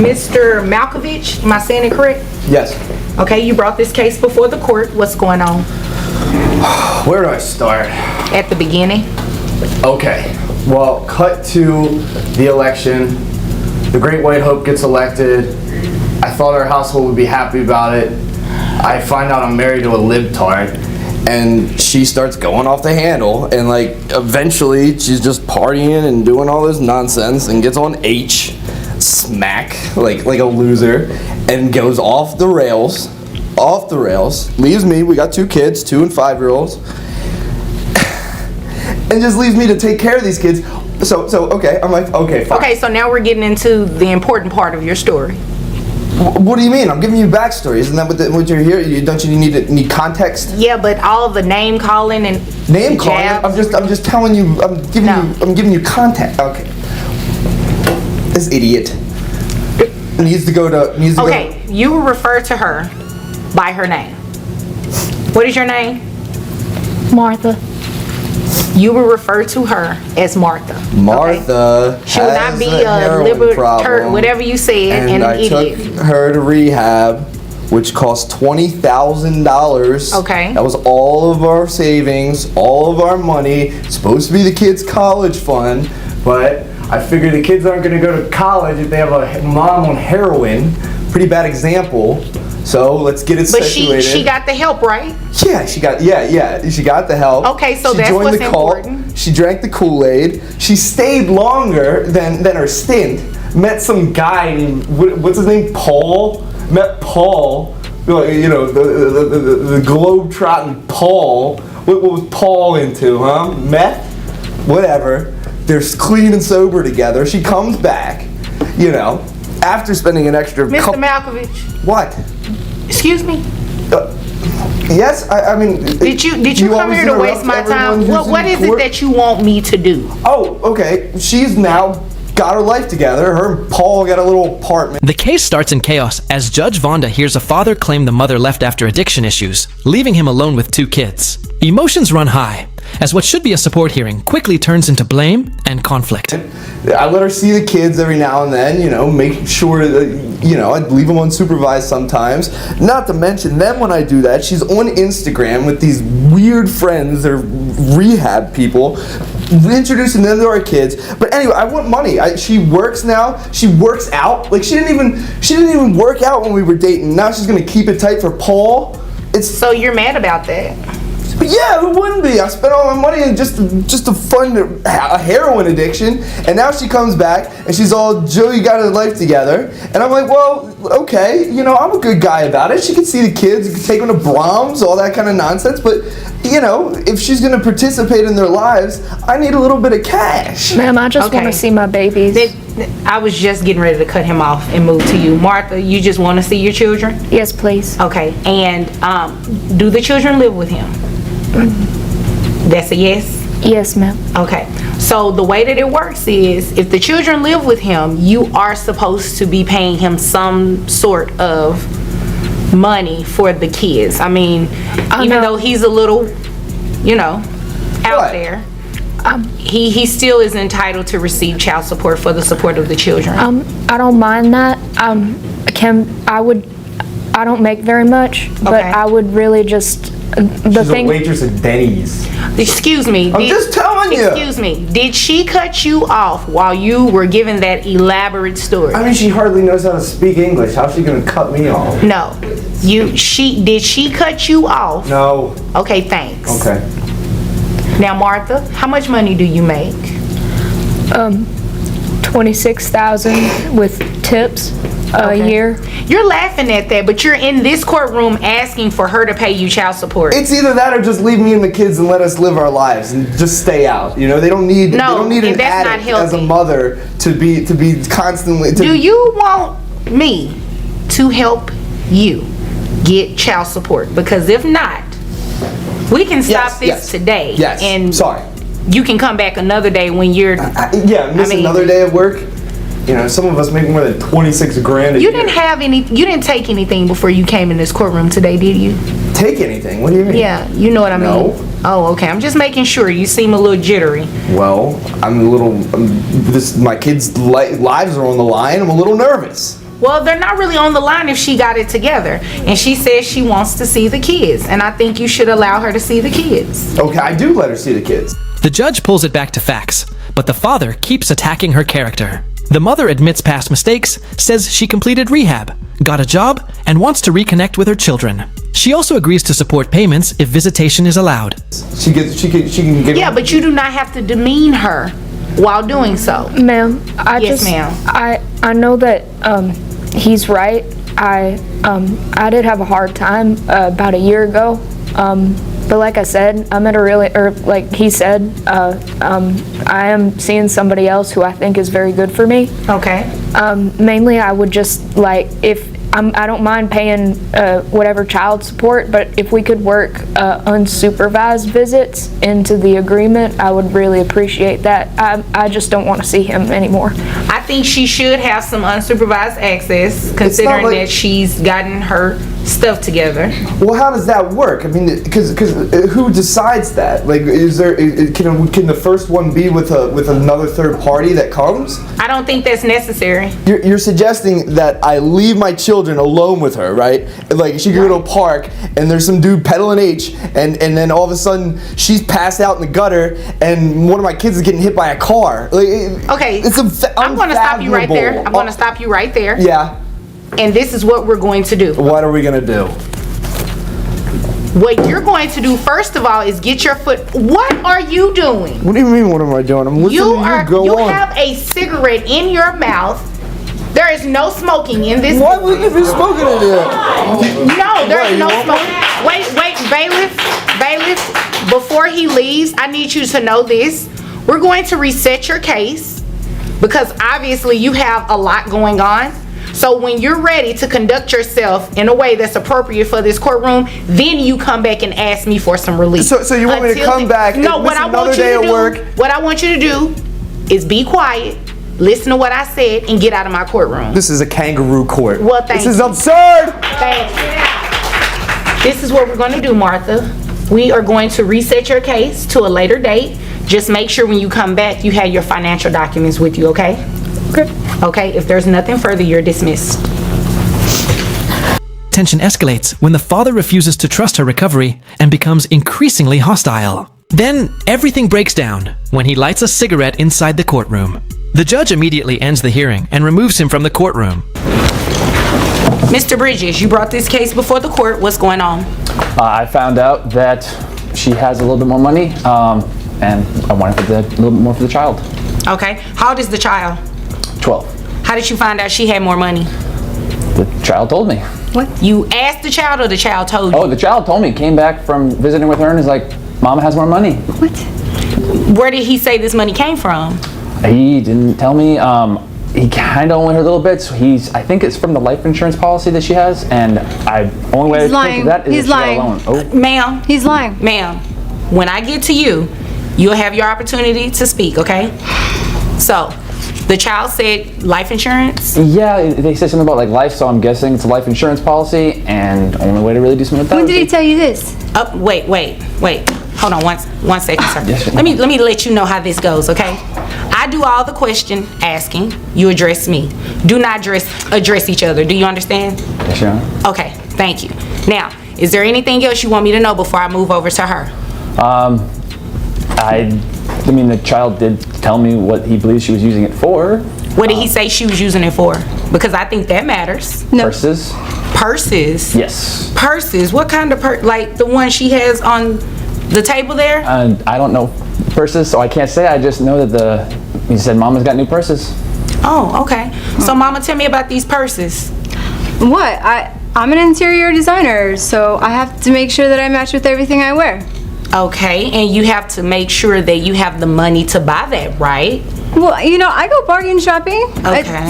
Mr. Malkovich, am I saying it correct? Yes. Okay, you brought this case before the court. What's going on? Where do I start? At the beginning. Okay. Well, cut to the election. The Great White Hope gets elected. I thought our household would be happy about it. I find out I'm married to a libtard, and she starts going off the handle, and like eventually she's just partying and doing all this nonsense and gets on H, smack, like a loser, and goes off the rails, leaves me, we got 2 kids, 2 and 5-year-olds, and just leaves me to take care of these kids. So okay, I'm like, okay, fine. Okay, so now we're getting into the important part of your story. What do you mean? I'm giving you backstory. Isn't that what you're here? Don't you need context? Yeah, but all of the name calling and name calling. I'm just telling you. I'm giving you context. Okay. This idiot needs to go to. Okay, you will refer to her by her name. What is your name? Martha. You will refer to her as Martha. Martha. Okay? She will not be a libertarian, whatever you said, and an idiot. I took her to rehab, which cost $20,000. Okay. That was all of our savings, all of our money. It's supposed to be the kids' college fund, but I figure the kids aren't going to go to college if they have a mom on heroin. Pretty bad example. So let's get it situated. But she got the help, right? Yeah, she got the help. Okay, so she that's joined what's the cult. important. She drank the Kool-Aid. She stayed longer than her stint. Met some guy named, what's his name? Paul. Met Paul. You know, the globe-trotting Paul. What was Paul into, huh? Meth? Whatever. They're clean and sober together. She comes back, you know, after spending an extra Mr. Malkovich. What? Excuse me? Yes, I mean... Did you come here to waste my time? What is it that you want me to do? Oh, okay. She's now got her life together. Her and Paul got a little apartment. The case starts in chaos as Judge Vonda hears a father claim the mother left after addiction issues, leaving him alone with 2 kids. Emotions run high, as what should be a support hearing quickly turns into blame and conflict. I let her see the kids every now and then, you know, make sure that, you know, I'd leave them unsupervised sometimes. Not to mention, then when I do that, she's on Instagram with these weird friends, they're rehab people, introducing them to our kids. But anyway, I want money. She works now. She works out. Like she didn't even work out when we were dating. Now she's gonna keep it tight for Paul. So you're mad about that? But yeah, who wouldn't be? I spent all my money in just to fund a heroin addiction, and now she comes back and she's all, Joe, you got her life together. And I'm like, well, okay, you know, I'm a good guy about it. She can see the kids, you can take them to Brahms, all that kind of nonsense. But, you know, if she's going to participate in their lives, I need a little bit of cash. Ma'am, I just want to see my babies. I was just getting ready to cut him off and move to you. Martha, you just want to see your children? Yes, please. Okay, and do the children live with him? That's a yes? Yes, ma'am. Okay, so the way that it works is if the children live with him, you are supposed to be paying him some sort of money for the kids. I mean, even though he's a little, you know, out there, he still is entitled to receive child support for the support of the children. I don't mind that. I don't make very much, but I would really just She's a waitress at Denny's. Excuse me. I'm just telling you. Excuse me. Did she cut you off while you were giving that elaborate story? I mean, she hardly knows how to speak English. How's she gonna cut me off? No. Did she cut you off? No. Okay, thanks. Okay. Now, Martha, how much money do you make? $26,000 with tips a year. You're laughing at that, but you're in this courtroom asking for her to pay you child support. It's either that or just leave me and the kids and let us live our lives and just stay out. You know, they don't need an addict as a mother to be constantly. Do you want me to help you get child support? Because if not, we can stop this today. Yes. And sorry. You can come back another day when you're. Miss another day of work. You know, some of us make more than 26 grand a year. You didn't take anything before you came in this courtroom today, did you? Take anything? What do you mean? Yeah, you know what I mean. No. Oh, okay. I'm just making sure. You seem a little jittery. Well, I'm a little. My kids' lives are on the line. I'm a little nervous. Well, they're not really on the line if she got it together. And she says she wants to see the kids. And I think you should allow her to see the kids. Okay, I do let her see the kids. The judge pulls it back to facts, but the father keeps attacking her character. The mother admits past mistakes, says she completed rehab, got a job, and wants to reconnect with her children. She also agrees to support payments if visitation is allowed. She can get. Yeah, but you do not have to demean her while doing so. Ma'am, Yes, ma'am. I know that he's right. I did have a hard time about a year ago. But like I said, I'm at a really, or like he said, I am seeing somebody else who I think is very good for me. Okay. Mainly, I would just like, I don't mind paying whatever child support, but if we could work unsupervised visits into the agreement, I would really appreciate that. I just don't want to see him anymore. I think she should have some unsupervised access, considering that she's gotten her stuff together. Well, how does that work? I mean, because who decides that? Like, can the first one be with another third party that comes? I don't think that's necessary. You're suggesting that I leave my children alone with her, right? Like, she can go to a park and there's some dude peddling H, and then all of a sudden she's passed out in the gutter and one of my kids is getting hit by a car. Like, Okay, it's I'm going to stop you right there. I'm going to stop you right there. Yeah. And this is what we're going to do. What are we gonna do? What you're going to do, first of all, is get your foot. What are you doing? What do you mean? What am I doing? I'm listening to you. Go You on. have a cigarette in your mouth. There is no smoking in this. Why wouldn't you be smoking in here? No, there is What, no you want smoking. Wait, bailiff. Before he leaves, I need you to know this. We're going to reset your case because obviously you have a lot going on. So when you're ready to conduct yourself in a way that's appropriate for this courtroom, then you come back and ask me for some relief. So you want me to come back and No, miss what I another want you day to of do, work? what I want you to do is be quiet, listen to what I said, and get out of my courtroom. This is a kangaroo court. Well, thank This is you. absurd! Thank you. This is what we're going to do, Martha. We are going to reset your case to a later date. Just make sure when you come back, you have your financial documents with you, okay? Okay. Okay, if there's nothing further, you're dismissed. Tension escalates when the father refuses to trust her recovery and becomes increasingly hostile. Then everything breaks down when he lights a cigarette inside the courtroom. The judge immediately ends the hearing and removes him from the courtroom. Mr. Bridges, you brought this case before the court. What's going on? I found out that she has a little bit more money, and I wanted a little bit more for the child. Okay, how old is the child? 12. How did you find out she had more money? The child told me. What? You asked the child or the child told you? Oh, the child told me. Came back from visiting with her and is like, Mama has more money. What? Where did he say this money came from? He didn't tell me. He kind of only heard little bits. I think it's from the life insurance policy that she has, and only way I think of that is He's that she lying. got a loan. Oh. Ma'am, He's lying. ma'am, when I get to you, you'll have your opportunity to speak, okay? So, the child said life insurance? Yeah, they said something about like life, so I'm guessing it's a life insurance policy, and only way to really do something with that. When did he tell you this? Wait. Hold on one second, sir. Yes, Let me let you know how this goes, okay? I do all the question asking, you address me. Do not address each other. Do you understand? Yes, Your Honor. Okay, thank you. Now, is there anything else you want me to know before I move over to her? I mean, the child did tell me what he believes she was using it for. What did he say she was using it for? Because I think that matters. No. Purses. Purses? Yes. Purses? What kind of like the one she has on the table there? I don't know purses, so I can't say. I just know that he said Mama's got new purses. Oh, okay. So Mama, tell me about these purses. What? I'm an interior designer, so I have to make sure that I match with everything I wear. Okay, and you have to make sure that you have the money to buy that, right? Well, I go bargain shopping. Okay.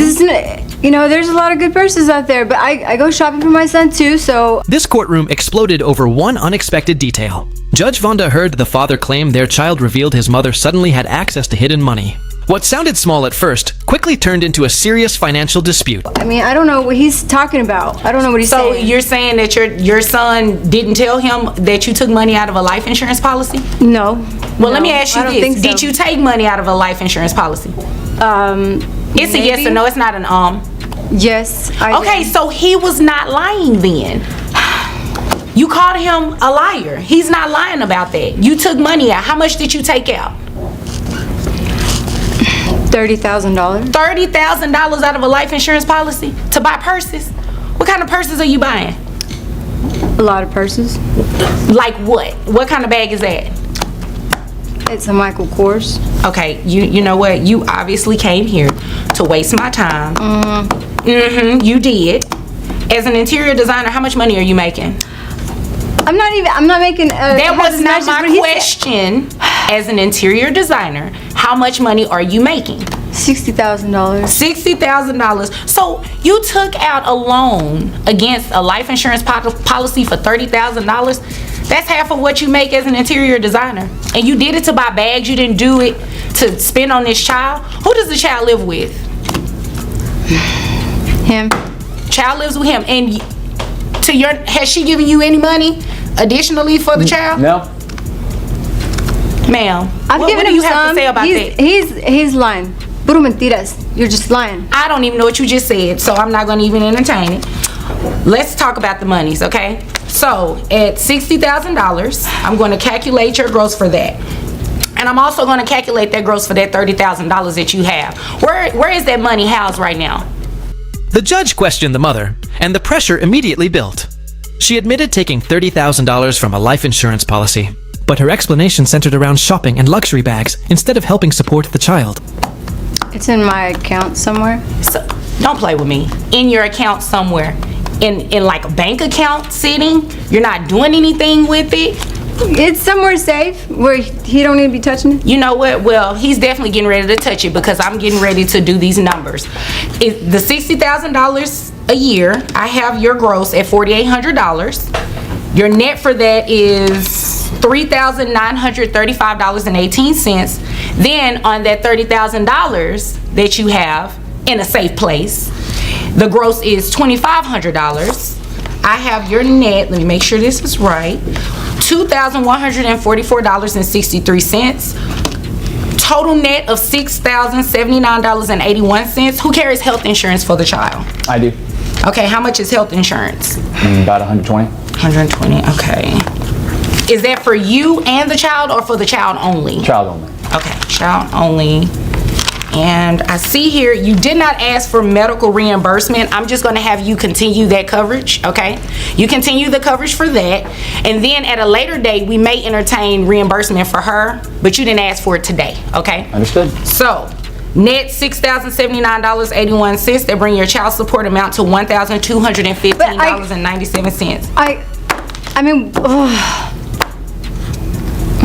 There's a lot of good purses out there, but I go shopping for my son too, so... This courtroom exploded over one unexpected detail. Judge Vonda heard the father claim their child revealed his mother suddenly had access to hidden money. What sounded small at first quickly turned into a serious financial dispute. I mean, I don't know what he's talking about. I don't know what he's So saying. you're saying that your son didn't tell him that you took money out of a life insurance policy? No. Well, let me ask you I don't this. think so. Did you take money out of a life insurance policy? It's a yes or Maybe. no, it's not an Yes, I Okay, did. so he was not lying then. You called him a liar. He's not lying about that. You took money out. How much did you take out? $30,000. $30,000 out of a life insurance policy to buy purses? What kind of purses are you buying? A lot of purses. Like what? What kind of bag is that? It's a Michael Kors. Okay, you know what? You obviously came here to waste my time. You did. As an interior designer, how much money are you making? I'm not making. That was not my question. As an interior designer, how much money are you making? $60,000. $60,000. So you took out a loan against a life insurance policy for $30,000. That's half of what you make as an interior designer. And you did it to buy bags. You didn't do it to spend on this child. Who does the child live with? Him. Child lives with him. And has she given you any money additionally for the child? No. Ma'am, I've what given do him you some. have to say about that? He's lying. Puro mentiras. You're just lying. I don't even know what you just said, so I'm not going to even entertain it. Let's talk about the monies, okay? So, at $60,000, I'm going to calculate your gross for that. And I'm also going to calculate that gross for that $30,000 that you have. Where is that money housed right now? The judge questioned the mother, and the pressure immediately built. She admitted taking $30,000 from a life insurance policy, but her explanation centered around shopping and luxury bags instead of helping support the child. It's in my account somewhere. So, don't play with me. In your account somewhere. In like a bank account sitting? You're not doing anything with it? It's somewhere safe where he don't need to be touching it. You know what? Well, he's definitely getting ready to touch it because I'm getting ready to do these numbers. The $60,000 a year, I have your gross at $4,800. Your net for that is $3,935.18. Then on that $30,000 that you have in a safe place, the gross is $2,500. I have your net, let me make sure this is right, $2,144.63. Total net of $6,079.81. Who carries health insurance for the child? I do. Okay, how much is health insurance? About 120. 120, okay. Is that for you and the child or for the child only? Child only. Okay, child only. And I see here you did not ask for medical reimbursement. I'm just going to have you continue that coverage, okay? You continue the coverage for that. And then at a later date, we may entertain reimbursement for her, but you didn't ask for it today, okay? Understood. So, net $6,079.81. That bring your child support amount to $1,215.97. I mean, ugh.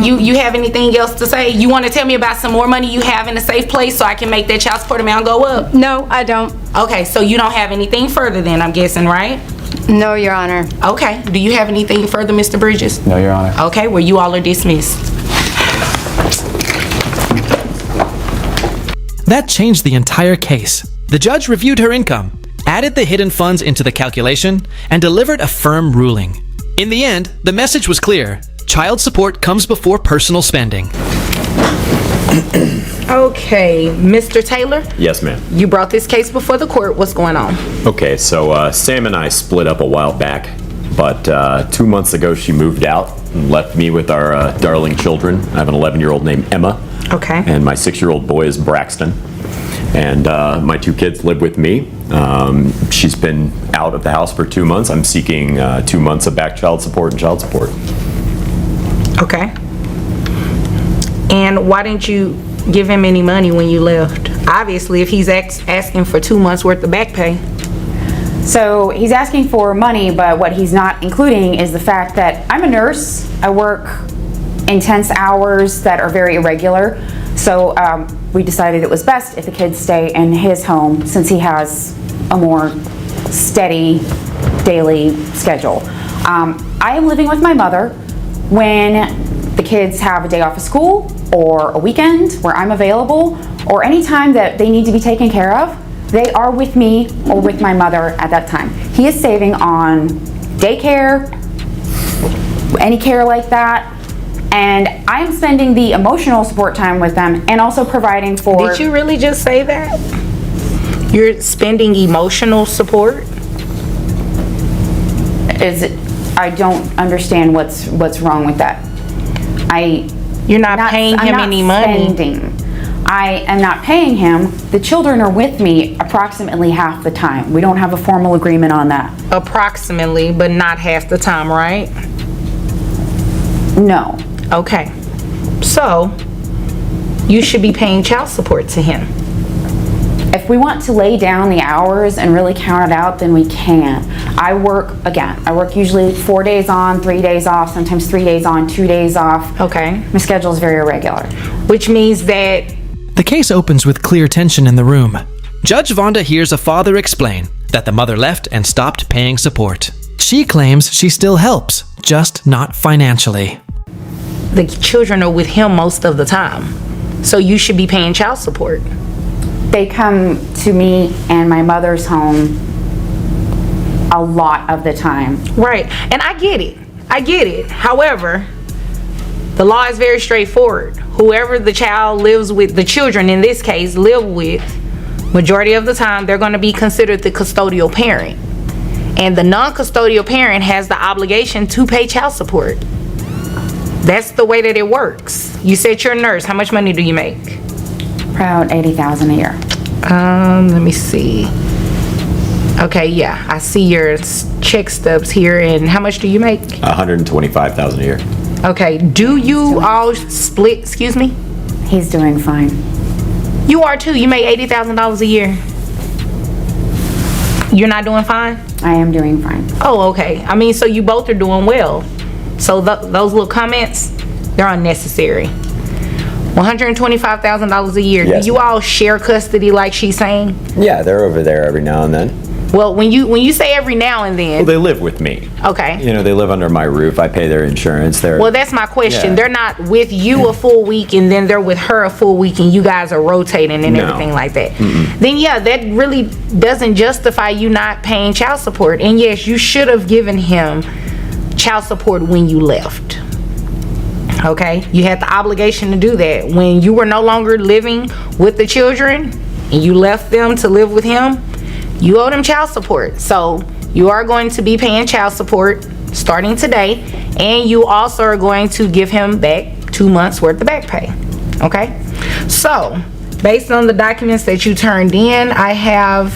You have anything else to say? You want to tell me about some more money you have in a safe place so I can make that child support amount go up? No, I don't. Okay, so you don't have anything further then, I'm guessing, right? No, Your Honor. Okay, do you have anything further, Mr. Bridges? No, Your Honor. Okay, well, you all are dismissed. That changed the entire case. The judge reviewed her income, added the hidden funds into the calculation, and delivered a firm ruling. In the end, the message was clear. Child support comes before personal spending. Okay, Mr. Taylor, Yes, ma'am. you brought this case before the court. What's going on? Okay, so Sam and I split up a while back, but 2 months ago she moved out and left me with our darling children. I have an 11-year-old named Emma. Okay. And my 6-year-old boy is Braxton. And my 2 kids live with me. She's been out of the house for 2 months. I'm seeking 2 months of back child support and child support. Okay. And why didn't you give him any money when you left? Obviously, if he's asking for 2 months worth of back pay. So he's asking for money, but what he's not including is the fact that I'm a nurse. I work intense hours that are very irregular. So we decided it was best if the kids stay in his home since he has a more steady daily schedule. I am living with my mother when the kids have a day off of school or a weekend where I'm available or any time that they need to be taken care of. They are with me or with my mother at that time. He is saving on daycare, any care like that, and I'm spending the emotional support time with them and also providing for... Did you really just say that? You're spending emotional support? I don't understand what's wrong with that. You're not paying him any money. I am not paying him. The children are with me approximately half the time. We don't have a formal agreement on that. Approximately, but not half the time, right? No. Okay. So, you should be paying child support to him. If we want to lay down the hours and really count it out, then we can. I work usually 4 days on, 3 days off, sometimes 3 days on, 2 days off. Okay. My schedule is very irregular. Which means that The case opens with clear tension in the room. Judge Vonda hears a father explain that the mother left and stopped paying support. She claims she still helps, just not financially. the children are with him most of the time. So you should be paying child support. They come to me and my mother's home a lot of the time. Right. And I get it. I get it. However, the law is very straightforward. Whoever the child lives with, the children in this case live with, majority of the time they're going to be considered the custodial parent. And the non-custodial parent has the obligation to pay child support. That's the way that it works. You said you're a nurse. How much money do you make? Around $80,000 a year. Let me see. Okay, yeah, I see your check stubs here. And how much do you make? $125,000 a year. Okay, do you all split, excuse me? He's doing fine. You are too, you make $80,000 a year. You're not doing fine? I am doing fine. Oh, okay. I mean, so you both are doing well. So those little comments, they're unnecessary. $125,000 a year. Yes, Do you all share custody like she's saying? Yeah, they're over there every now and then. Well, when you say every now and then, Well, they live with me. okay. You know, they live under my roof. I pay their insurance. Well, that's my question. Yeah. They're not with you a full week and then they're with her a full week and you guys are rotating and No. everything like that. Then yeah, that really doesn't justify you not paying child support. And yes, you should have given him child support when you left. Okay? You had the obligation to do that. When you were no longer living with the children and you left them to live with him, you owe them child support. So you are going to be paying child support starting today, and you also are going to give him back 2 months worth of back pay. Okay? So based on the documents that you turned in, I have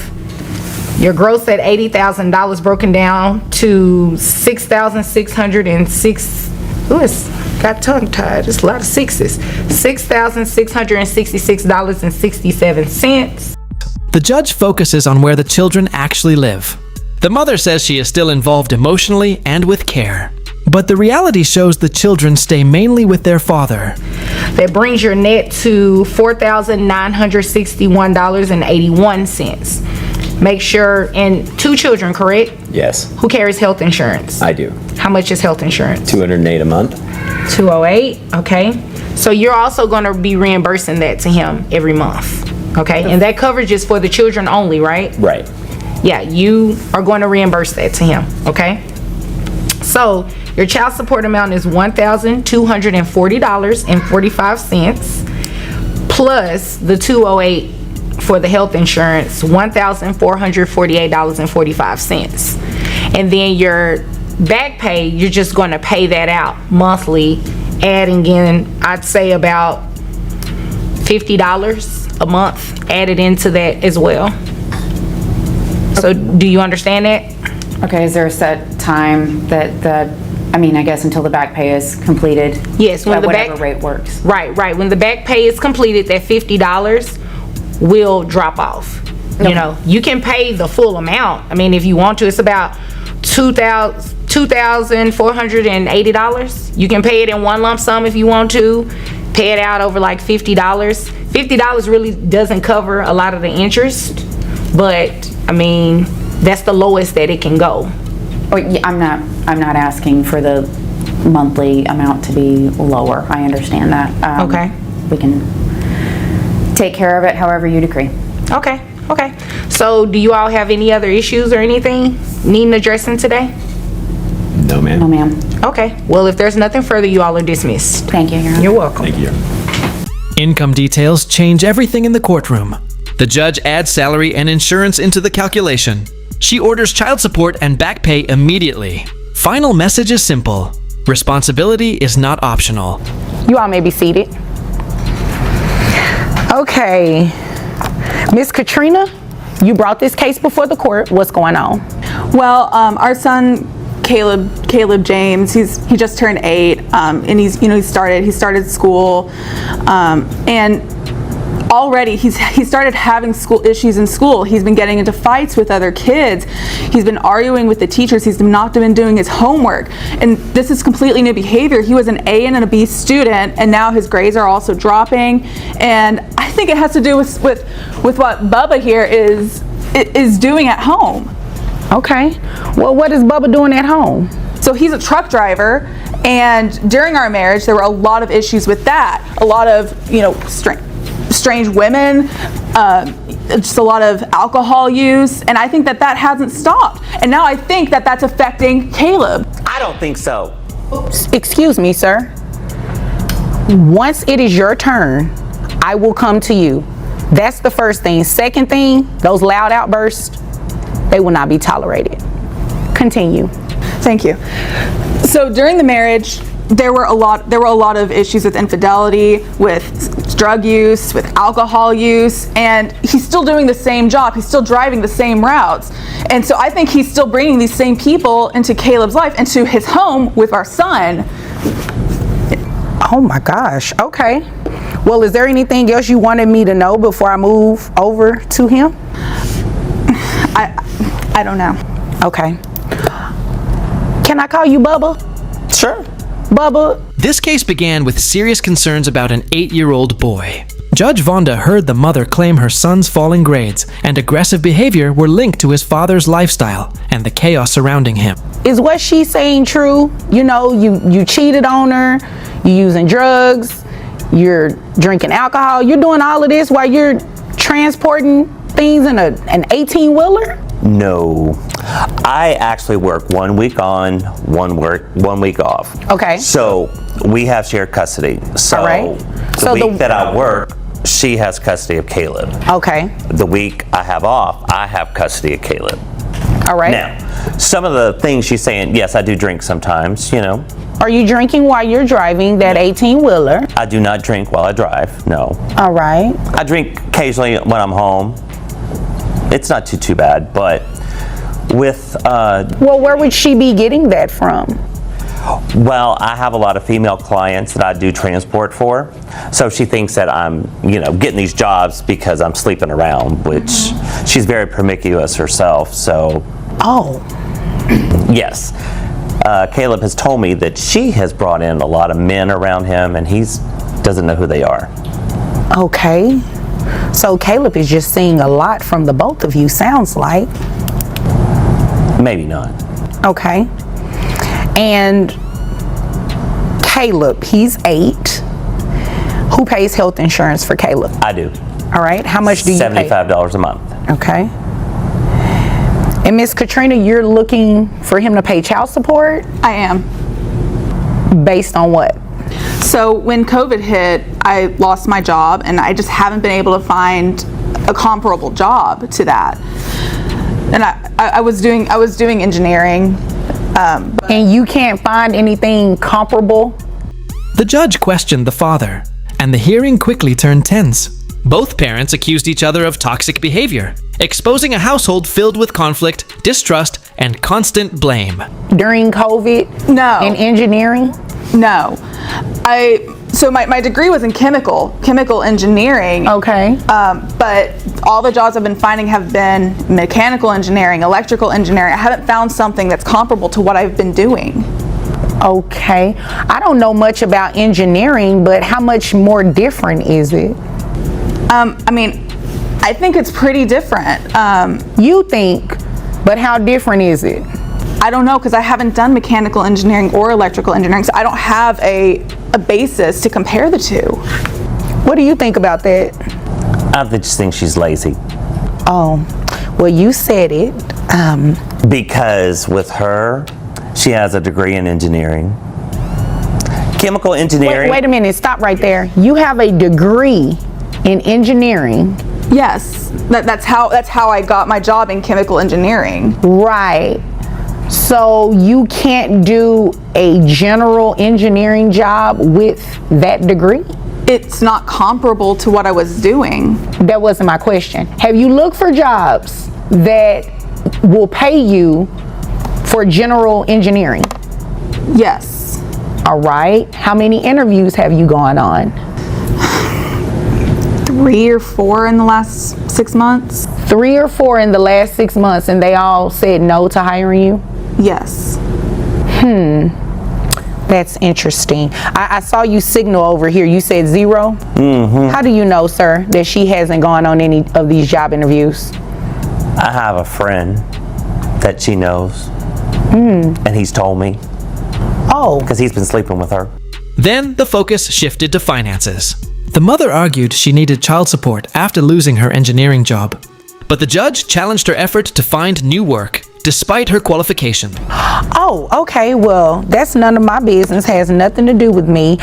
your gross at $80,000 broken down to $6,606. Ooh, it's got tongue tied. It's a lot of sixes. $6,666.67. The judge focuses on where the children actually live. The mother says she is still involved emotionally and with care. But the reality shows the children stay mainly with their father. That brings your net to $4,961.81. Make sure, and 2 children, correct? Yes, Who carries health insurance? I do. How much is health insurance? $208 a month. 208, okay. So you're also going to be reimbursing that to him every month, okay? And that coverage is for the children only, right? Right. Yeah, you are going to reimburse that to him, okay? So your child support amount is $1,240.45 plus the 208 for the health insurance, $1,448.45. And then your back pay, you're just going to pay that out monthly, adding in, I'd say about $50 a month added into that as well. So do you understand that? Okay, is there a set time that I mean, I guess until the back pay is completed? Yes, when At the whatever back rate works. Right. When the back pay is completed, that $50 will drop off. You Okay. know, you can pay the full amount. I mean, if you want to, it's about $2,480. You can pay it in one lump sum if you want to. Pay it out over like $50. $50 really doesn't cover a lot of the interest, but I mean, that's the lowest that it can go. Oh, yeah, I'm not asking for the monthly amount to be lower. I understand that. Okay. We can take care of it however you decree. Okay. So do you all have any other issues or anything needing addressing today? No, ma'am. No, ma'am. Okay. Well, if there's nothing further, you all are dismissed. Thank you, Your Honor. You're welcome. Thank you. Income details change everything in the courtroom. The judge adds salary and insurance into the calculation. She orders child support and back pay immediately. Final message is simple. Responsibility is not optional. You all may be seated. Okay. Miss Katrina, you brought this case before the court. What's going on? Well, our son Caleb James, he just turned 8, and he started school, and already he started having school issues in school. He's been getting into fights with other kids. He's been arguing with the teachers. He's not been doing his homework, and this is completely new behavior. He was an A and a B student, and now his grades are also dropping. And I think it has to do with what Bubba here is doing at home. Okay. Well, what is Bubba doing at home? So he's a truck driver, and during our marriage, there were a lot of issues with that. A lot of, strange women, just a lot of alcohol use, and I think that hasn't stopped. And now I think that that's affecting Caleb. I don't think so. Excuse me, sir. Once it is your turn, I will come to you. That's the first thing. Second thing, those loud outbursts, they will not be tolerated. Continue. Thank you. So during the marriage, there were a lot of issues with infidelity, with drug use, with alcohol use, and he's still doing the same job. He's still driving the same routes. And so I think he's still bringing these same people into Caleb's life, into his home with our son. Oh my gosh. Okay. Well, is there anything else you wanted me to know before I move over to him? I don't know. Okay. Can I call you Bubba? Sure. Bubba. This case began with serious concerns about an 8-year-old boy. Judge Vonda heard the mother claim her son's falling grades and aggressive behavior were linked to his father's lifestyle and the chaos surrounding him. Is what she's saying true? You cheated on her, you're using drugs, you're drinking alcohol, you're doing all of this while you're transporting things in an 18-wheeler? No. I actually work 1 week on, 1 week off. Okay. So we have shared custody. So all right. The week that I work, she has custody of Caleb. Okay. The week I have off, I have custody of Caleb. All right. Now, some of the things she's saying, yes, I do drink sometimes, Are you drinking while you're driving that 18-wheeler? I do not drink while I drive, no. All right. I drink occasionally when I'm home. It's not too bad, but with... Well, where would she be getting that from? Well, I have a lot of female clients that I do transport for. So she thinks that I'm, getting these jobs because I'm sleeping around, which she's very promiscuous herself, so... Oh. Yes. Caleb has told me that she has brought in a lot of men around him, and he doesn't know who they are. Okay. So Caleb is just seeing a lot from the both of you, sounds like. Maybe not. Okay. And Caleb, he's 8. Who pays health insurance for Caleb? I do. All right. How much do you pay? $75 a month. Okay. And Miss Katrina, you're looking for him to pay child support? I am. Based on what? So when COVID hit, I lost my job, and I just haven't been able to find a comparable job to that. And I was doing engineering. And you can't find anything comparable? The judge questioned the father, and the hearing quickly turned tense. Both parents accused each other of toxic behavior, exposing a household filled with conflict, distrust, and constant blame. During COVID? No. In engineering? No. So my degree was in chemical engineering. Okay. But all the jobs I've been finding have been mechanical engineering, electrical engineering. I haven't found something that's comparable to what I've been doing. Okay. I don't know much about engineering, but how much more different is it? I think it's pretty different. You think, but how different is it? I don't know, because I haven't done mechanical engineering or electrical engineering, so I don't have a basis to compare the two. What do you think about that? I just think she's lazy. Oh, well, you said it. Because with her, she has a degree in engineering. Chemical engineering. Wait a minute, stop right there. You have a degree in engineering. Yes, that's how I got my job in chemical engineering. Right. So you can't do a general engineering job with that degree? It's not comparable to what I was doing. That wasn't my question. Have you looked for jobs that will pay you for general engineering? Yes. All right. How many interviews have you gone on? 3 or 4 in the last 6 months. 3 or 4 in the last 6 months, and they all said no to hiring you? Yes. That's interesting. I saw you signal over here. You said 0? Mm-hmm. How do you know, sir, that she hasn't gone on any of these job interviews? I have a friend that she knows, and he's told me. Oh. Because he's been sleeping with her. Then the focus shifted to finances. The mother argued she needed child support after losing her engineering job. But the judge challenged her effort to find new work, despite her qualification. Oh, okay. Well, that's none of my business. Has nothing to do with me.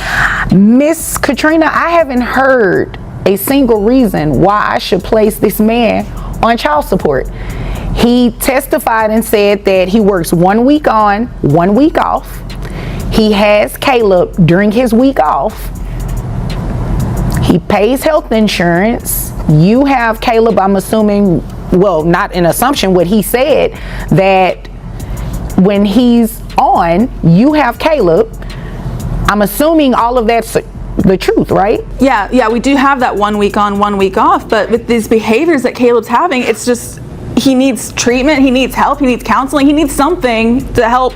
Miss Katrina, I haven't heard a single reason why I should place this man on child support. He testified and said that he works 1 week on, 1 week off. He has Caleb during his week off. He pays health insurance. You have Caleb, I'm assuming, well, not an assumption, what he said, that when he's on, you have Caleb. I'm assuming all of that's the truth, right? Yeah, we do have that 1 week on, 1 week off, but with these behaviors that Caleb's having, it's just, he needs treatment, he needs help, he needs counseling, he needs something to help.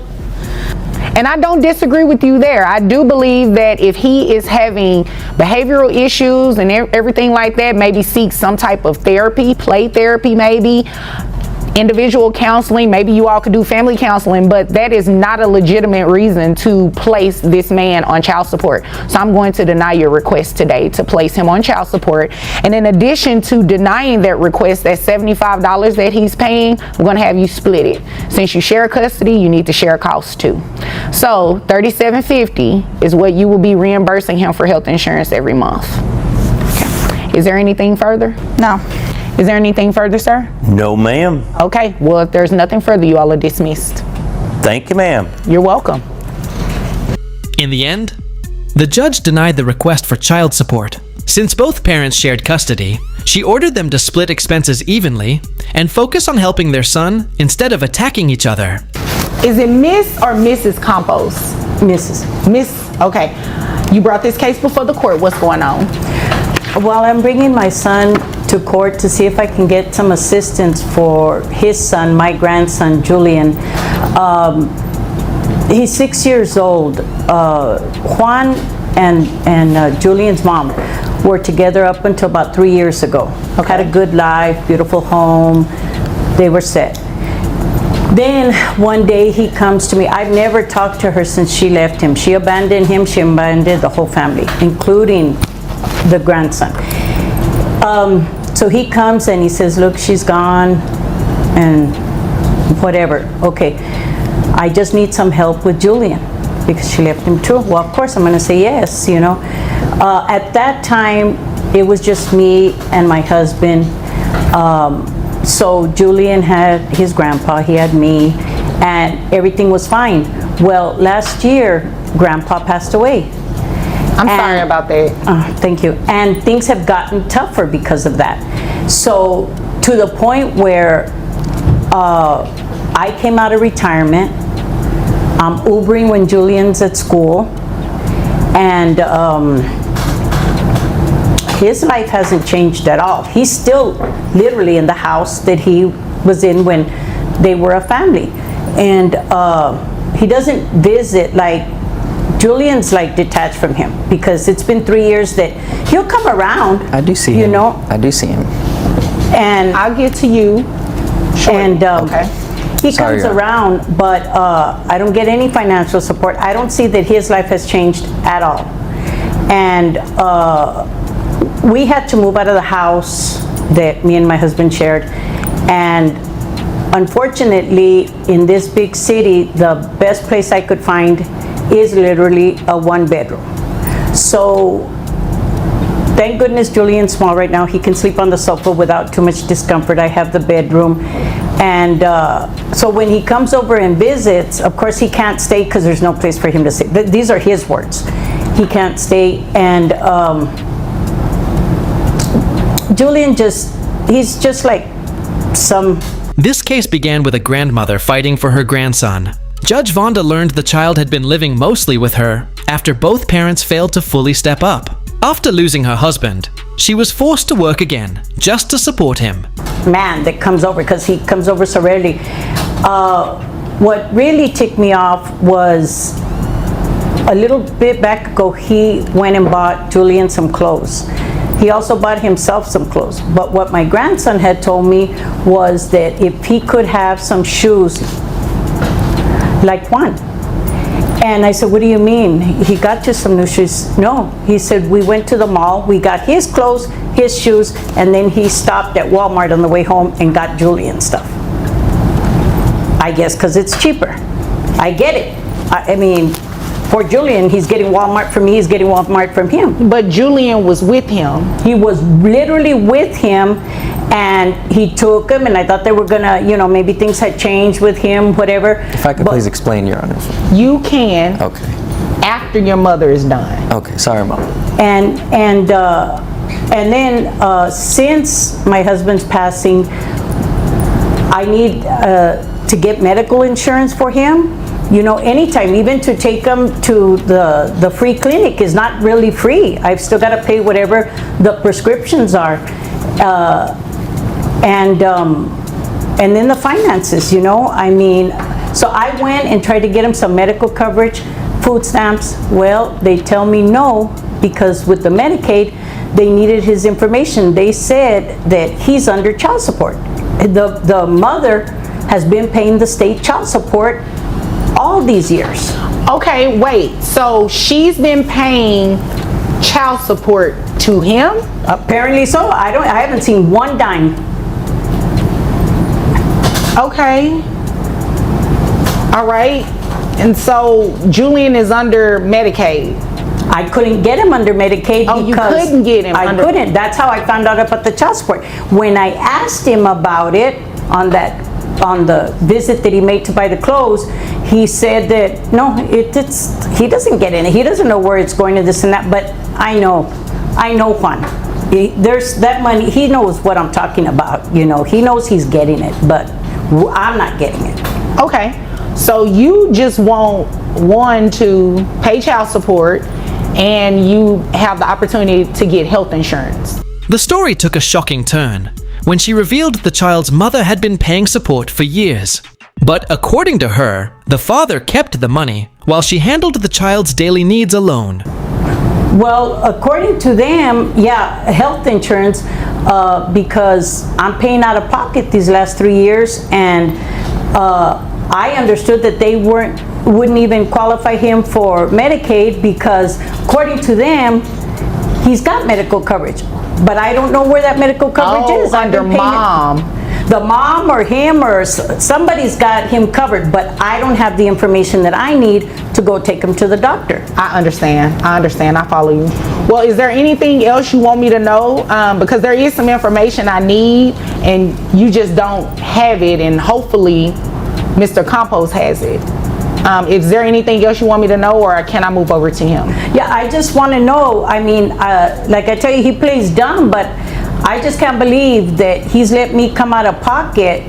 And I don't disagree with you there. I do believe that if he is having behavioral issues and everything like that, maybe seek some type of therapy, play therapy maybe, individual counseling, maybe you all could do family counseling, but that is not a legitimate reason to place this man on child support. So I'm going to deny your request today to place him on child support. And in addition to denying that request, that $75 that he's paying, I'm going to have you split it. Since you share custody, you need to share costs too. So $37.50 is what you will be reimbursing him for health insurance every month. Okay. Is there anything further? No. Is there anything further, sir? No, ma'am. Okay, well, if there's nothing further, you all are dismissed. Thank you, ma'am. You're welcome. In the end, the judge denied the request for child support. Since both parents shared custody, she ordered them to split expenses evenly and focus on helping their son instead of attacking each other. Is it Miss or Mrs. Campos? Mrs. Miss, okay. You brought this case before the court. What's going on? Well, I'm bringing my son to court to see if I can get some assistance for his son, my grandson, Julian. He's 6 years old. Juan and Julian's mom were together up until about 3 years ago. Okay. Had a good life, beautiful home. They were set. Then one day he comes to me. I've never talked to her since she left him. She abandoned him. She abandoned the whole family, including the grandson. So he comes and he says, look, she's gone and whatever. Okay, I just need some help with Julian because she left him too. Well, of course I'm going to say yes, you know. At that time, it was just me and my husband. So Julian had his grandpa, he had me, and everything was fine. Well, last year, grandpa passed away. I'm sorry about that. Thank you. And things have gotten tougher because of that. So to the point where I came out of retirement, I'm Ubering when Julian's at school, and his life hasn't changed at all. He's still literally in the house that he was in when they were a family. And he doesn't visit, like, Julian's like detached from him because it's been 3 years that he'll come around. I do see him. You know? I do see him. And I'll get to you. And okay. He comes around, but I don't get any financial support. I don't see that his life has changed at all. And we had to move out of the house that me and my husband shared. And unfortunately, in this big city, the best place I could find is literally a 1-bedroom. So Thank goodness Julian's small right now. He can sleep on the sofa without too much discomfort. I have the bedroom. And so when he comes over and visits, of course he can't stay because there's no place for him to stay. These are his words. He can't stay. And Julian he's just like some... This case began with a grandmother fighting for her grandson. Judge Vonda learned the child had been living mostly with her after both parents failed to fully step up. After losing her husband, she was forced to work again just to support him. Man that comes over, because he comes over so rarely. What really ticked me off was a little bit back ago, he went and bought Julian some clothes. He also bought himself some clothes. But what my grandson had told me was that if he could have some shoes like Juan. And I said, what do you mean? He got you some new shoes? No. He said, we went to the mall, we got his clothes, his shoes, and then he stopped at Walmart on the way home and got Julian stuff. I guess because it's cheaper. I get it. I mean, for Julian, he's getting Walmart from me, he's getting Walmart from him. But Julian was with him. He was literally with him, and he took him, and I thought they were gonna, maybe things had changed with him, whatever. If I could please explain, Your Honor. You can. Okay. After your mother is done. Okay, sorry, Mom. And then since my husband's passing, I need to get medical insurance for him. Anytime, even to take him to the free clinic is not really free. I've still got to pay whatever the prescriptions are. And then the finances, I mean, so I went and tried to get him some medical coverage, food stamps. Well, they tell me no, because with the Medicaid, they needed his information. They said that he's under child support. The mother has been paying the state child support all these years. Okay, wait. So she's been paying child support to him? Apparently so. I haven't seen one dime. Okay. All right. And so Julian is under Medicaid. I couldn't get him under Medicaid because you couldn't get him I couldn't. That's how I found out about the child support. When I asked him about it on the visit that he made to buy the clothes, he said that no, he doesn't get in it. He doesn't know where it's going to this and that. But I know Juan. There's that money. He knows what I'm talking about. He knows he's getting it, but I'm not getting it. Okay. So you just want one to pay child support, and you have the opportunity to get health insurance. The story took a shocking turn when she revealed the child's mother had been paying support for years. But according to her, the father kept the money while she handled the child's daily needs alone. Well, according to them, yeah, health insurance, because I'm paying out of pocket these last 3 years, and I understood that they wouldn't even qualify him for Medicaid because, according to them, he's got medical coverage. But I don't know where that medical coverage is. Under mom. The mom or him or somebody's got him covered, but I don't have the information that I need to go take him to the doctor. I understand. I follow you. Well, is there anything else you want me to know? Because there is some information I need, and you just don't have it, and hopefully Mr. Campos has it. Is there anything else you want me to know, or can I move over to him? Yeah, I just want to know. I mean, like I tell you, he plays dumb, but I just can't believe that he's let me come out of pocket.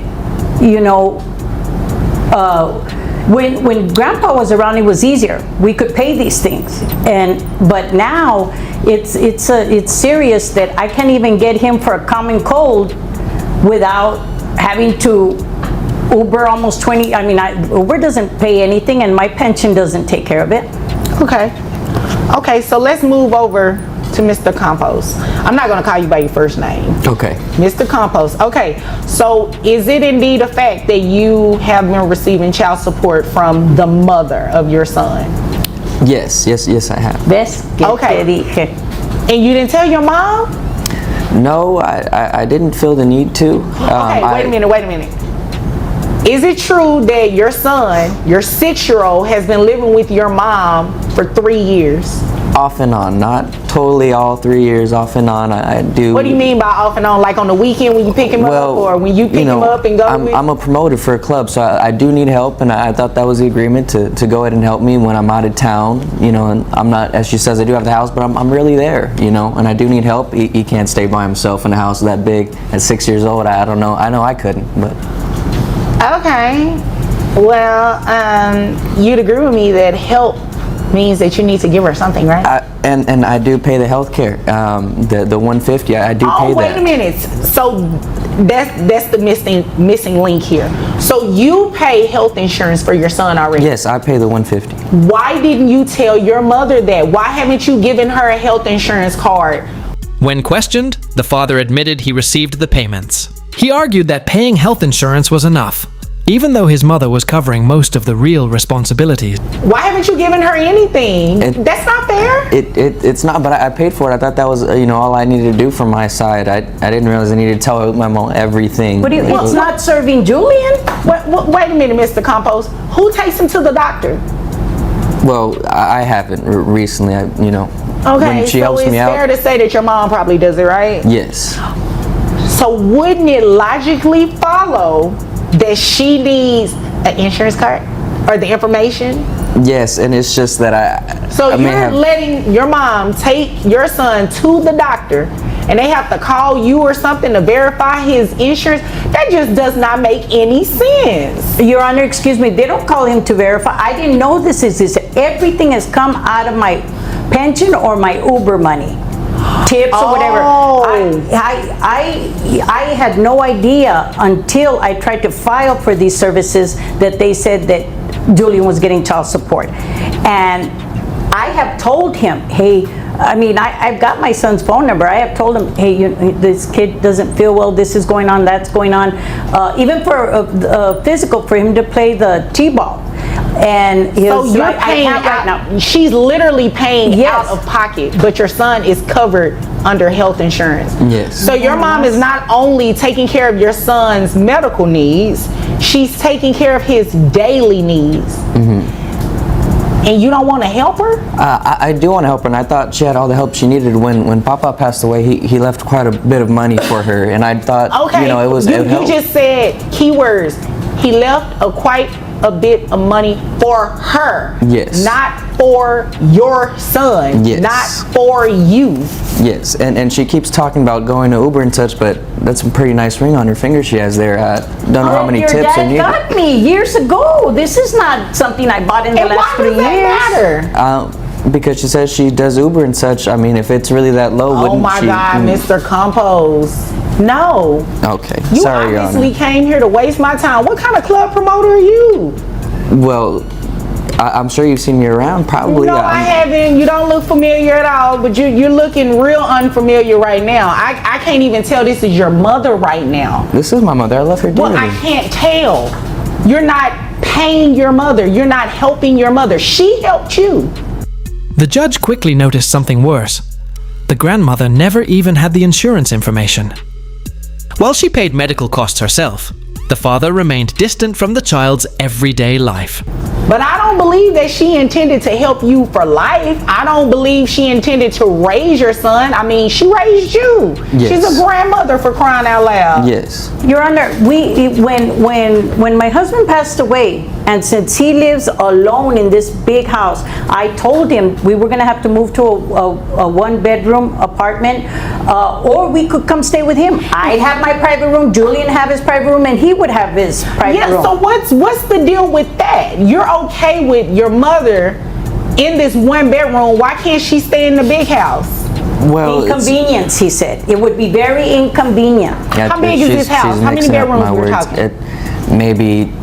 When Grandpa was around, it was easier. We could pay these things, but now it's serious that I can't even get him for a common cold without having to Uber almost 20. I mean, Uber doesn't pay anything, and my pension doesn't take care of it. Okay, so let's move over to Mr. Campos. I'm not going to call you by your first name. Okay. Mr. Campos. Okay, so is it indeed a fact that you have been receiving child support from the mother of your son? Yes, I have. Okay. And you didn't tell your mom? No, I didn't feel the need to. Okay, wait a minute. Is it true that your son, your 6-year-old, has been living with your mom for 3 years? Off and on, not totally all 3 years, off and on. I do. What do you mean by off and on? Like on the weekend when you pick him up, or when you pick him up and go with? I'm a promoter for a club, so I do need help, and I thought that was the agreement to go ahead and help me when I'm out of town, and I'm not, as she says, I do have the house, but I'm really there, and I do need help. He can't stay by himself in a house that big at 6 years old. I don't know. I know I couldn't, but. Okay. Well, you'd agree with me that help means that you need to give her something, right? And I do pay the health care, the $150. I do pay that. Oh, wait a minute. So that's the missing link here. So you pay health insurance for your son already? Yes, I pay the $150. Why didn't you tell your mother that? Why haven't you given her a health insurance card? When questioned, the father admitted he received the payments. He argued that paying health insurance was enough, even though his mother was covering most of the real responsibilities. Why haven't you given her anything? That's not fair. It's not, but I paid for it. I thought that was, all I needed to do from my side. I didn't realize I needed to tell my mom everything. What do you, it's not serving Julian? Wait a minute, Mr. Compost. Who takes him to the doctor? Well, I haven't recently, Okay, when she so helps it's me out. fair to say that your mom probably does it, right? Yes. So wouldn't it logically follow that she needs an insurance card or the information? Yes, and it's just that So you're letting your mom take your son to the doctor and they have to call you or something to verify his insurance? That just does not make any sense. Your Honor, excuse me, they don't call him to verify. I didn't know this is this. Everything has come out of my pension or my Uber money. Tips or whatever. I had no idea until I tried to file for these services that they said that Julian was getting child support. And I have told him, hey, I've got my son's phone number. I have told him, hey, this kid doesn't feel well, this is going on, that's going on. Even for physical, for him to play the t-ball. And so you're paying out, right now. She's literally paying out of pocket, but your son is covered under health insurance. Yes. So your mom is not only taking care of your son's medical needs, she's taking care of his daily needs. And you don't want to help her? I do want to help her, and I thought she had all the help she needed. When Papa passed away, he left quite a bit of money for her, and I thought, it was. You just said keywords. He left quite a bit of money for her. Yes. Not for your son. Yes. Not for you. Yes, and she keeps talking about going to Uber and such, but that's a pretty nice ring on her finger she has there. Don't know how many tips are needed. Your dad got me years ago. This is not something I bought in the last 3 years. Why does that matter? Because she says she does Uber and such. I mean, if it's really that low, wouldn't she? Oh my God, Mr. Compose. No. Okay, You sorry, Your obviously Honor. came here to waste my time. What kind of club promoter are you? Well, I'm sure you've seen me around, probably. No, I haven't. You don't look familiar at all, but you're looking real unfamiliar right now. I can't even tell this is your mother right now. This is my mother. I left her dearly. Well, I can't tell. You're not paying your mother. You're not helping your mother. She helped you. The judge quickly noticed something worse. The grandmother never even had the insurance information. While she paid medical costs herself, the father remained distant from the child's everyday life. But I don't believe that she intended to help you for life. I don't believe she intended to raise your son. I mean, she raised you. Yes. She's a grandmother, for crying out loud. Yes. Your Honor, when my husband passed away, and since he lives alone in this big house, I told him we were going to have to move to a one-bedroom apartment, or we could come stay with him. I'd have my private room, Julian have his private room, and he would have his private room. Yeah, so what's the deal with that? You're okay with your mother in this one bedroom. Why can't she stay in the big house? Well, inconvenience, he said. It would be very inconvenient. Yeah, How big is this house? How many bedrooms we're talking? Maybe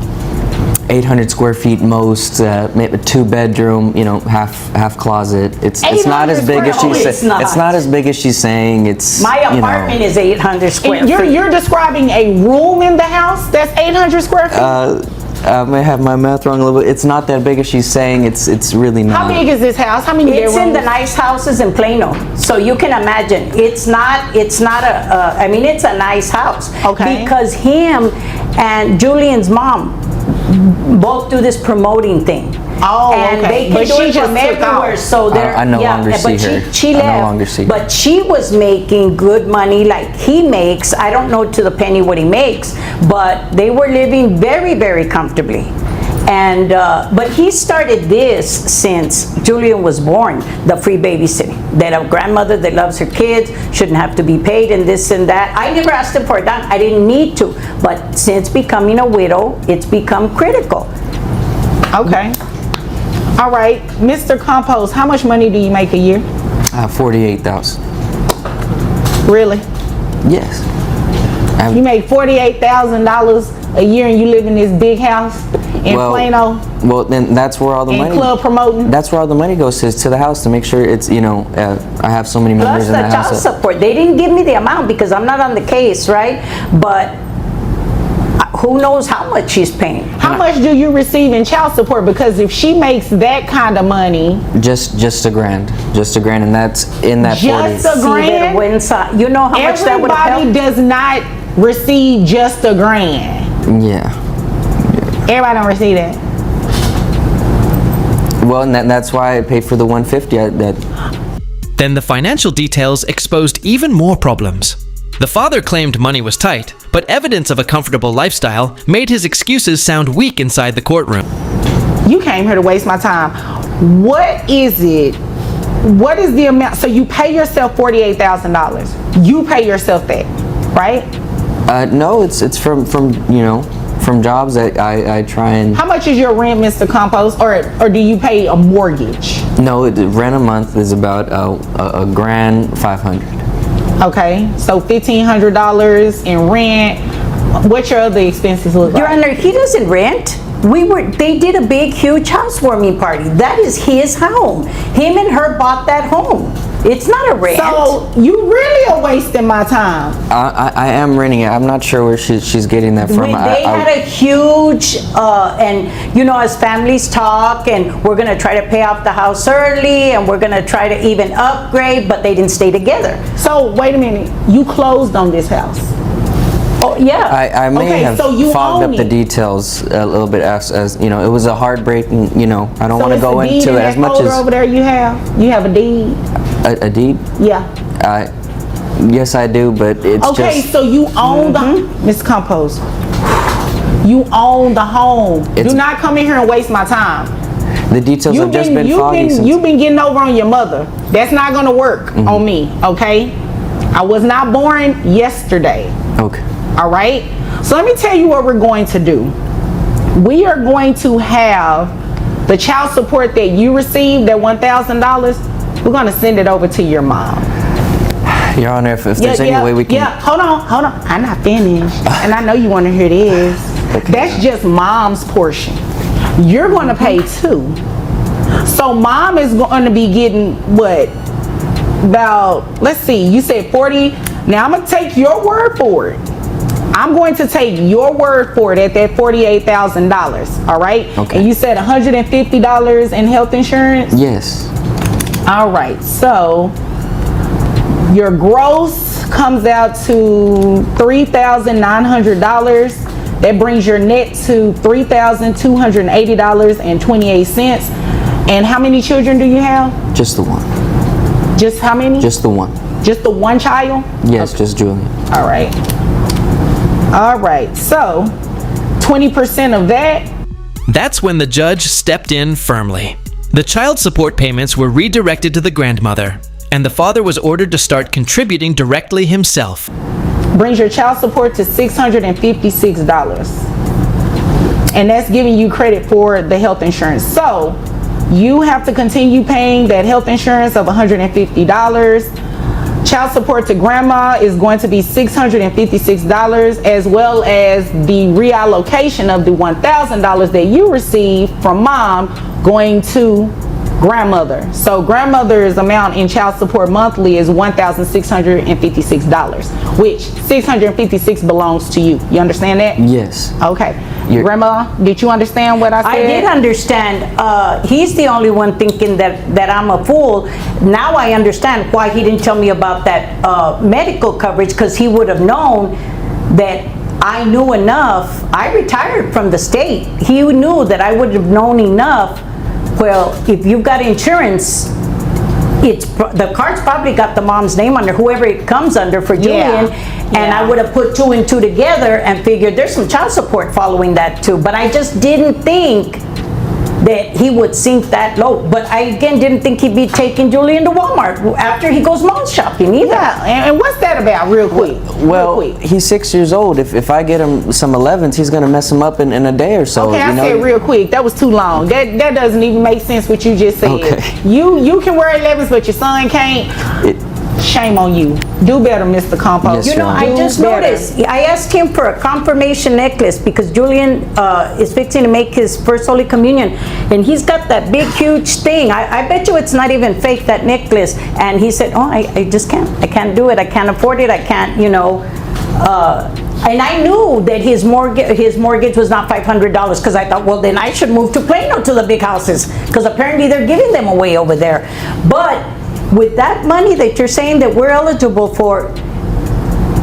800 square feet most, maybe 2-bedroom, half closet. It's not as big as she's saying. It's not as big as she's saying. It's my apartment is 800 square and feet. You're describing a room in the house that's 800 square feet? I may have my math wrong a little bit. It's not that big as she's saying. It's really not. How big is this house? How many bedrooms? It's in the nice houses in Plano, so you can imagine. It's not it's a nice house. Okay. Because him and Julian's mom, both do this promoting thing. Oh, and okay. they can But do she it just from took everywhere. off. So they're I no longer see but her. She I no left. longer see her. But she was making good money like he makes. I don't know to the penny what he makes, but they were living very, very comfortably. And but he started this since Julian was born, the free babysitting. That a grandmother that loves her kids shouldn't have to be paid and this and that. I never asked him for a dime. I didn't need to. But since becoming a widow, it's become critical. Okay. All right, Mr. Compost, how much money do you make a year? 48,000. Really? Yes. You make $48,000 a year and you live in this big house in Plano? Well, then that's where all the money. Club promoting? That's where all the money goes to the house to make sure it's, you know, I have so many members Plus in the the child house. support. They didn't give me the amount because I'm not on the case, right? But who knows how much she's paying. How much do you receive in child support? Because if she makes that kind of money, Just $1,000, and that's in that 40. just a grand, you know how much that would help? everybody does not receive just $1,000. Yeah. Everybody don't receive that. Well, and that's why I paid for the 150. Then the financial details exposed even more problems. The father claimed money was tight, but evidence of a comfortable lifestyle made his excuses sound weak inside the courtroom. You came here to waste my time. What is it? What is the amount? So you pay yourself $48,000. You pay yourself that, right? No, it's from you know, from jobs that I try and. How much is your rent, Mr. Compost, or do you pay a mortgage? No, the rent a month is about $1,500. Okay, so $1,500 in rent. What's your other expenses look Your like? Honor, he doesn't rent. They did a big, huge housewarming party. That is his home. Him and her bought that home. It's not a rent. So you really are wasting my time. I am renting it. I'm not sure where she's getting that from. They had a huge, and you know, as families talk, and we're gonna try to pay off the house early, and we're gonna try to even upgrade, but they didn't stay together. So wait a minute, you closed on this house? Oh yeah. I may Okay, have so you fogged own up the it. details a little bit as you know, it was a heartbreaking, you know, I don't want to So go it's a deed into in it as that much folder as over there you have a deed? a deed. Yeah. Yes, I do, but it's Okay, just. so you own the Miss Compost. You own the home. Do not come in here and waste my time. The details have just been foggy since. You've been getting over on your mother. That's not gonna work on me, okay? I was not born yesterday. Okay. All right? So let me tell you what we're going to do. We are going to have the child support that you received, that $1,000, we're gonna send it over to your mom. Your Honor, if there's any way we can. Yeah, hold on. I'm not finished. And I know you wanna hear this. Okay. That's just mom's portion. You're gonna pay too. So mom is gonna be getting what? About, let's see, you said 40. Now I'm gonna take your word for it. I'm going to take your word for it at that $48,000, all right? Okay. And you said $150 in health insurance? Yes. All right, so your gross comes out to $3,900. That brings your net to $3,280.28. And how many children do you have? Just the one. Just how many? Just the one. Just the one child? Yes, just Julian. All right. All right, so 20% of that. That's when the judge stepped in firmly. The child support payments were redirected to the grandmother, and the father was ordered to start contributing directly himself. Brings your child support to $656. And that's giving you credit for the health insurance. So you have to continue paying that health insurance of $150. Child support to grandma is going to be $656, as well as the reallocation of the $1,000 that you received from mom going to grandmother. So grandmother's amount in child support monthly is $1,656, which $656 belongs to you. You understand that? Yes. Okay. Grandma, did you understand what I said? I did understand. He's the only one thinking that I'm a fool. Now I understand why he didn't tell me about that medical coverage, because he would have known that I knew enough. I retired from the state. He knew that I would have known enough. Well, if you've got insurance, the card's probably got the mom's name under, whoever it comes under for Julian, and I would have put 2 and 2 together and figured there's some child support following that too. But I just didn't think that he would sink that low. But I, again, didn't think he'd be taking Julian to Walmart after he goes mall shopping either. Yeah, and what's that about, real quick? Well, he's 6 years old. If I get him some 11s, he's gonna mess him up in a day or so. Okay, I said real quick. That was too long. That doesn't even make sense what you just said. Okay. You can wear 11s, but your son can't. Shame on you. Do better, Mr. Compost. Yes, You know, I just noticed, I asked him for a confirmation necklace because Julian is fixing to make his first Holy Communion, and he's got that big, huge thing. I bet you it's not even fake, that necklace. And he said, oh, I just can't. I can't do it. I can't afford it. I can't, you know. And I knew that his mortgage was not $500 because I thought, well, then I should move to Plano to the big houses because apparently they're giving them away over there. But with that money that you're saying that we're eligible for,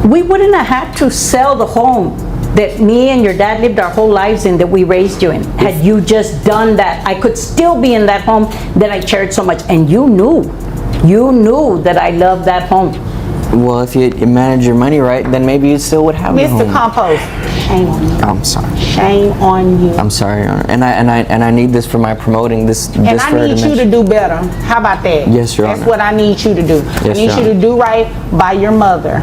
we wouldn't have had to sell the home that me and your dad lived our whole lives in, that we raised you in. Had you just done that, I could still be in that home that I cherished so much. And you knew that I loved that home. Well, if you manage your money right, then maybe you still would have a home. Mr. Compost, shame on you. I'm sorry. Shame on you. I'm sorry, Your Honor. And I need this for my promoting this. And I need you to do better. How about that? Yes, Your Honor. That's what I need you to do. Yes, I need Your you to Honor. do right by your mother.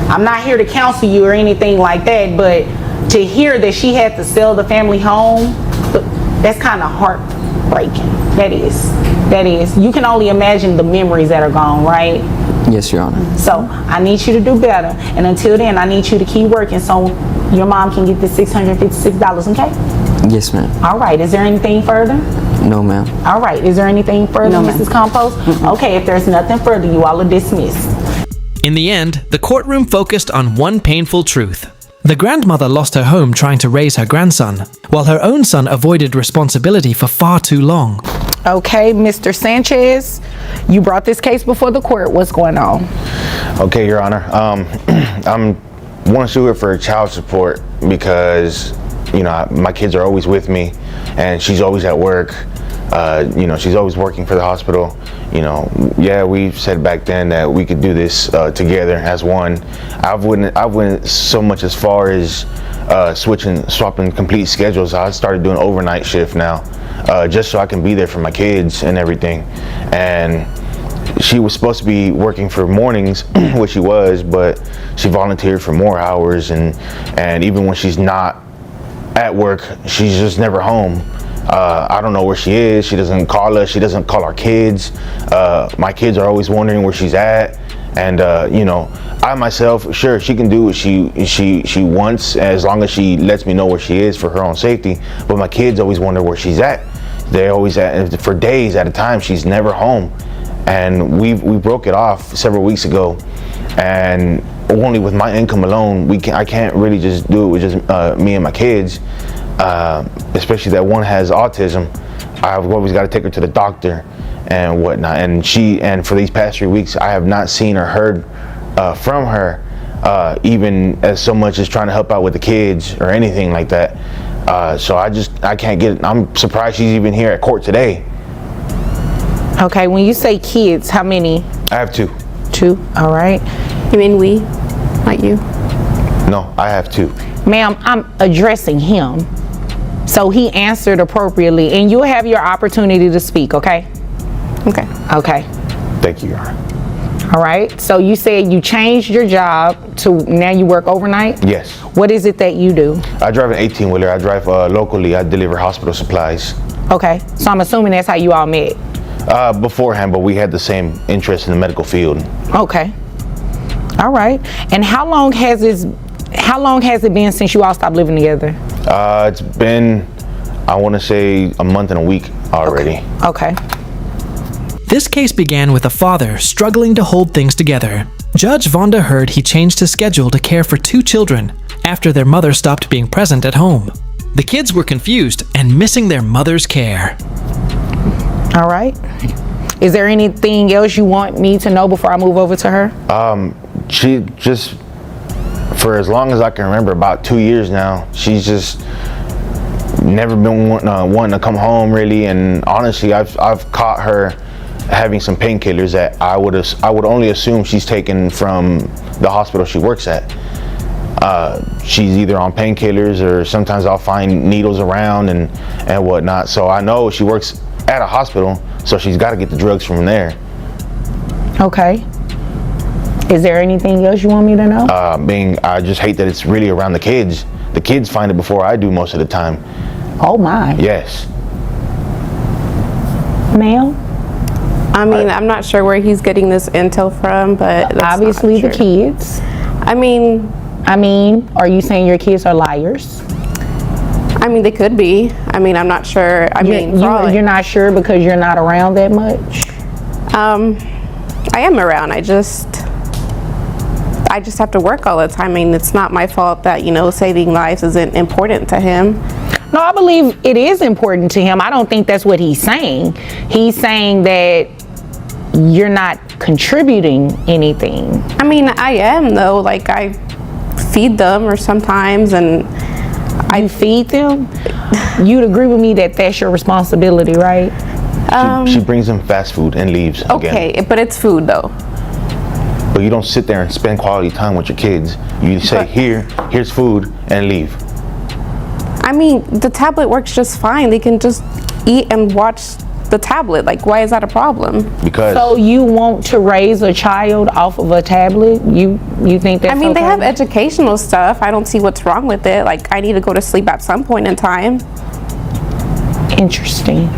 I'm not here to counsel you or anything like that, but to hear that she had to sell the family home, that's kind of heartbreaking. That is. You can only imagine the memories that are gone, right? Yes, Your Honor. So I need you to do better. And until then, I need you to keep working so your mom can get the $656, okay? Yes, ma'am. All right. Is there anything further? No, ma'am. All right. Is there anything further, No, ma'am. Mrs. Compost? Okay. If there's nothing further, you all are dismissed. In the end, the courtroom focused on one painful truth. The grandmother lost her home trying to raise her grandson, while her own son avoided responsibility for far too long. Okay, Mr. Sanchez, you brought this case before the court. What's going on? Okay, Your Honor. I'm want to sue her for child support because, you know, my kids are always with me, and she's always at work. You know, she's always working for the hospital. You know, yeah, we said back then that we could do this together as one. I wouldn't so much as far as swapping complete schedules. I started doing overnight shift now, just so I can be there for my kids and everything. And she was supposed to be working for mornings, which she was, but she volunteered for more hours, and even when she's not at work, she's just never home. I don't know where she is. She doesn't call us. She doesn't call our kids. My kids are always wondering where she's at. And you know, I myself, sure, she can do what she wants as long as she lets me know where she is for her own safety. But my kids always wonder where she's at. They're always at, for days at a time. She's never home. And we broke it off several weeks ago. And only with my income alone, I can't really just do it with just me and my kids. Especially that one has autism. I've always got to take her to the doctor and whatnot. And for these past 3 weeks, I have not seen or heard from her, even as so much as trying to help out with the kids or anything like that. So I can't get it. I'm surprised she's even here at court today. Okay, when you say kids, how many? I have 2. 2, all right. You mean we, not you? No, I have 2. Ma'am, I'm addressing him. So he answered appropriately, and you'll have your opportunity to speak, okay? Okay. Okay. Thank you, Your Honor. All right. So you said you changed your job to now you work overnight? Yes. What is it that you do? I drive an 18-wheeler. I drive locally. I deliver hospital supplies. Okay. So I'm assuming that's how you all met. Beforehand, but we had the same interest in the medical field. Okay. All right. And how long has it been since you all stopped living together? It's been, I want to say, a month and a week already. Okay. This case began with a father struggling to hold things together. Judge Vonda heard he changed his schedule to care for 2 children after their mother stopped being present at home. The kids were confused and missing their mother's care. All right. Is there anything else you want me to know before I move over to her? She just for as long as I can remember, about 2 years now, she's just never been wanting to come home really. And honestly, I've caught her having some painkillers that I would only assume she's taken from the hospital she works at. She's either on painkillers, or sometimes I'll find needles around and whatnot. So I know she works at a hospital, so she's got to get the drugs from there. Okay. Is there anything else you want me to know? I just hate that it's really around the kids. The kids find it before I do most of the time. Oh my. Yes. Ma'am? I mean, I'm not sure where he's getting this intel from, but that's Obviously not the true. kids. I mean, are you saying your kids are liars? I mean, they could be. I mean, I'm not sure. I mean, you're not sure because you're not around that much? I am around. I just have to work all the time. I mean, it's not my fault that, saving lives isn't important to him. No, I believe it is important to him. I don't think that's what he's saying. He's saying that you're not contributing anything. I mean, I am though. Like, I feed them or sometimes, and I feed them. You'd agree with me that that's your responsibility, right? She brings them fast food and leaves again. Okay, but it's food though. But you don't sit there and spend quality time with your kids. You say, here's food, and leave. I mean, the tablet works just fine. They can just eat and watch the tablet. Like, why is that a problem? Because. So you want to raise a child off of a tablet? You think that's I mean, okay? they have educational stuff. I don't see what's wrong with it. Like, I need to go to sleep at some point in time. Interesting.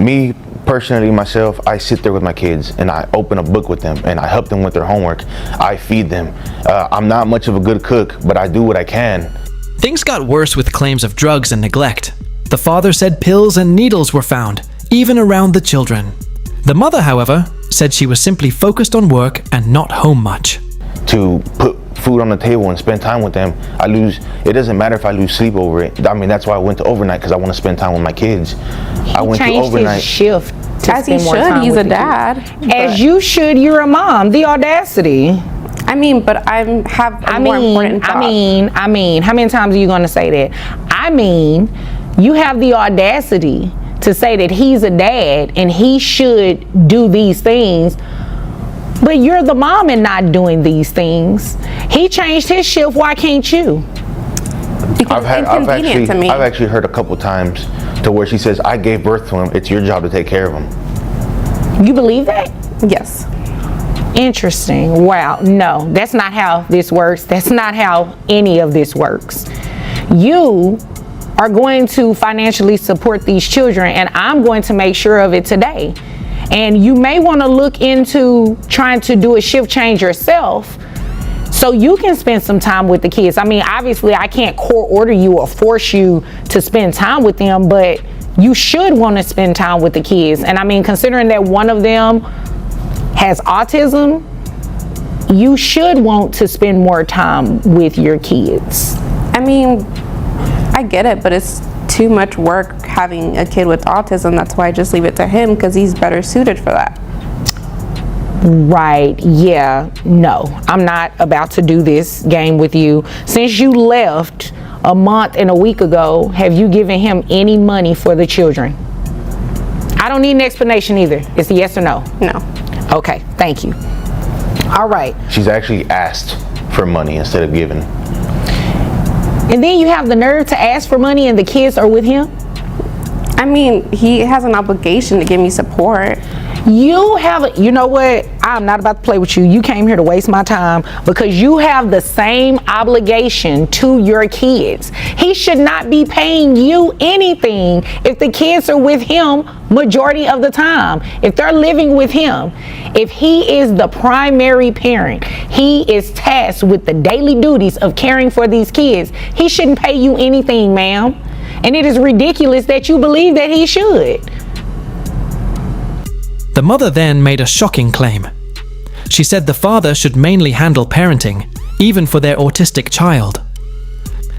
Me personally, myself, I sit there with my kids and I open a book with them and I help them with their homework. I feed them. I'm not much of a good cook, but I do what I can. Things got worse with claims of drugs and neglect. The father said pills and needles were found, even around the children. The mother, however, said she was simply focused on work and not home much. To put food on the table and spend time with them, it doesn't matter if I lose sleep over it. I mean, that's why I went to overnight, because I want to spend time with my kids. I went to overnight. His shift to As he spend more should. time He's with a the dad. kids. As you should. You're a mom. The audacity. I mean, but I have a more important job. I mean, how many times are you going to say that? I mean, you have the audacity to say that he's a dad and he should do these things, but you're the mom and not doing these things. He changed his shift. Why can't you? Because it's inconvenient to me. I've actually heard a couple times to where she says, I gave birth to him. It's your job to take care of him. You believe that? Yes. Interesting. Wow. No, that's not how this works. That's not how any of this works. You are going to financially support these children, and I'm going to make sure of it today. And you may want to look into trying to do a shift change yourself so you can spend some time with the kids. I mean, obviously I can't court order you or force you to spend time with them, but you should want to spend time with the kids. And I mean, considering that one of them has autism, you should want to spend more time with your kids. I mean, I get it, but it's too much work having a kid with autism. That's why I just leave it to him, because he's better suited for that. Right, yeah, no, I'm not about to do this game with you. Since you left a month and a week ago, have you given him any money for the children? I don't need an explanation either. It's a yes or no? No. Okay, thank you. All right. She's actually asked for money instead of giving. And then you have the nerve to ask for money and the kids are with him? I mean, he has an obligation to give me support. You know what? I'm not about to play with you. You came here to waste my time because you have the same obligation to your kids. He should not be paying you anything if the kids are with him majority of the time. If they're living with him, if he is the primary parent, he is tasked with the daily duties of caring for these kids. He shouldn't pay you anything, ma'am. And it is ridiculous that you believe that he should. The mother then made a shocking claim. She said the father should mainly handle parenting, even for their autistic child.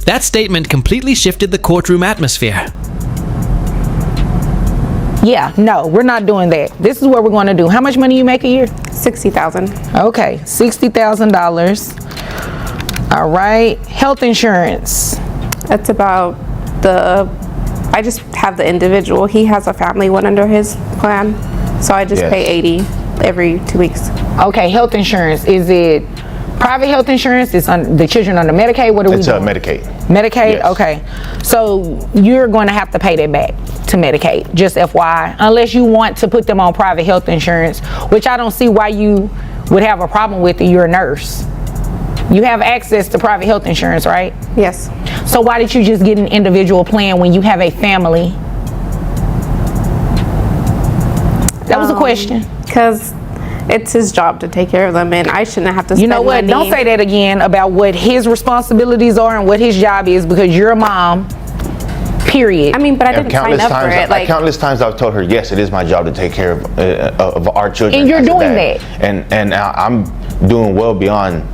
That statement completely shifted the courtroom atmosphere. Yeah, no, we're not doing that. This is what we're going to do. How much money you make a year? $60,000. Okay, $60,000. All right, health insurance. That's about I just have the individual. He has a family one under his plan, so I just pay 80 every 2 weeks. Okay, health insurance. Is it private health insurance? Is the children under Medicaid? What are we doing? Medicaid. Medicaid? Yes. Okay. So you're going to have to pay that back to Medicaid, just FYI, unless you want to put them on private health insurance, which I don't see why you would have a problem with it. You're a nurse. You have access to private health insurance, right? Yes. So why did you just get an individual plan when you have a family? That was a question. Because it's his job to take care of them, and I shouldn't have to spend You know what? money. Don't say that again about what his responsibilities are and what his job is, because you're a mom, period. I mean, but I didn't sign up for it. Like, countless times I've told her, yes, it is my job to take care of our children. And you're as a doing dad. And I'm doing well beyond.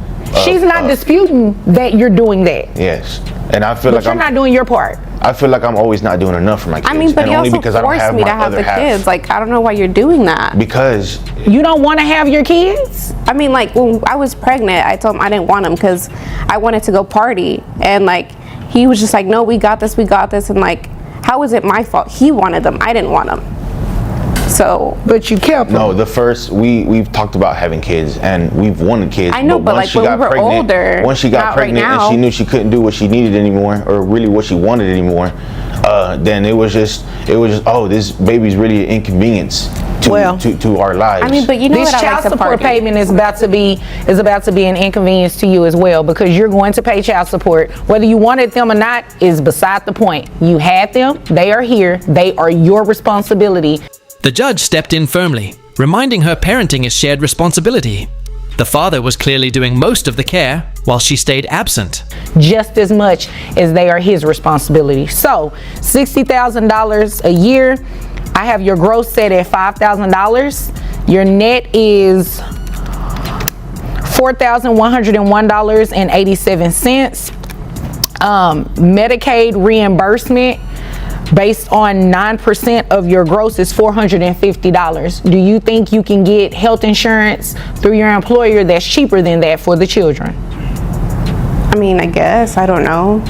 She's not disputing that you're doing that. Yes, and I feel But like you're not doing your part. I feel like I'm always not doing enough for my kids. I mean, but and he only also because I don't forced have me my to have other the half. kids. Like, I don't know why you're doing that. Because you don't want to have your kids? I mean, like, when I was pregnant, I told him I didn't want them because I wanted to go party. And, like, he was just like, no, we got this. And, like, how is it my fault? He wanted them. I didn't want them. So. But you kept them. No, we've talked about having kids and we've wanted kids. I know, but once like when we were older. Once she got pregnant and she knew she couldn't do what she needed anymore, or really what she wanted anymore, then it was just, oh, this baby's really an inconvenience to our lives. I mean, but you know this what, I child like to support party. payment is about to be an inconvenience to you as well, because you're going to pay child support whether you wanted them or not. Is beside the point. You had them, they are here, they are your responsibility. The judge stepped in firmly, reminding her parenting is shared responsibility. The father was clearly doing most of the care while she stayed absent. Just as much as they are his responsibility. So $60,000 a year. I have your gross set at $5,000. Your net is $4,101.87. Medicaid reimbursement based on 9% of your gross is $450. Do you think you can get health insurance through your employer that's cheaper than that for the children? I mean, I guess. I don't know.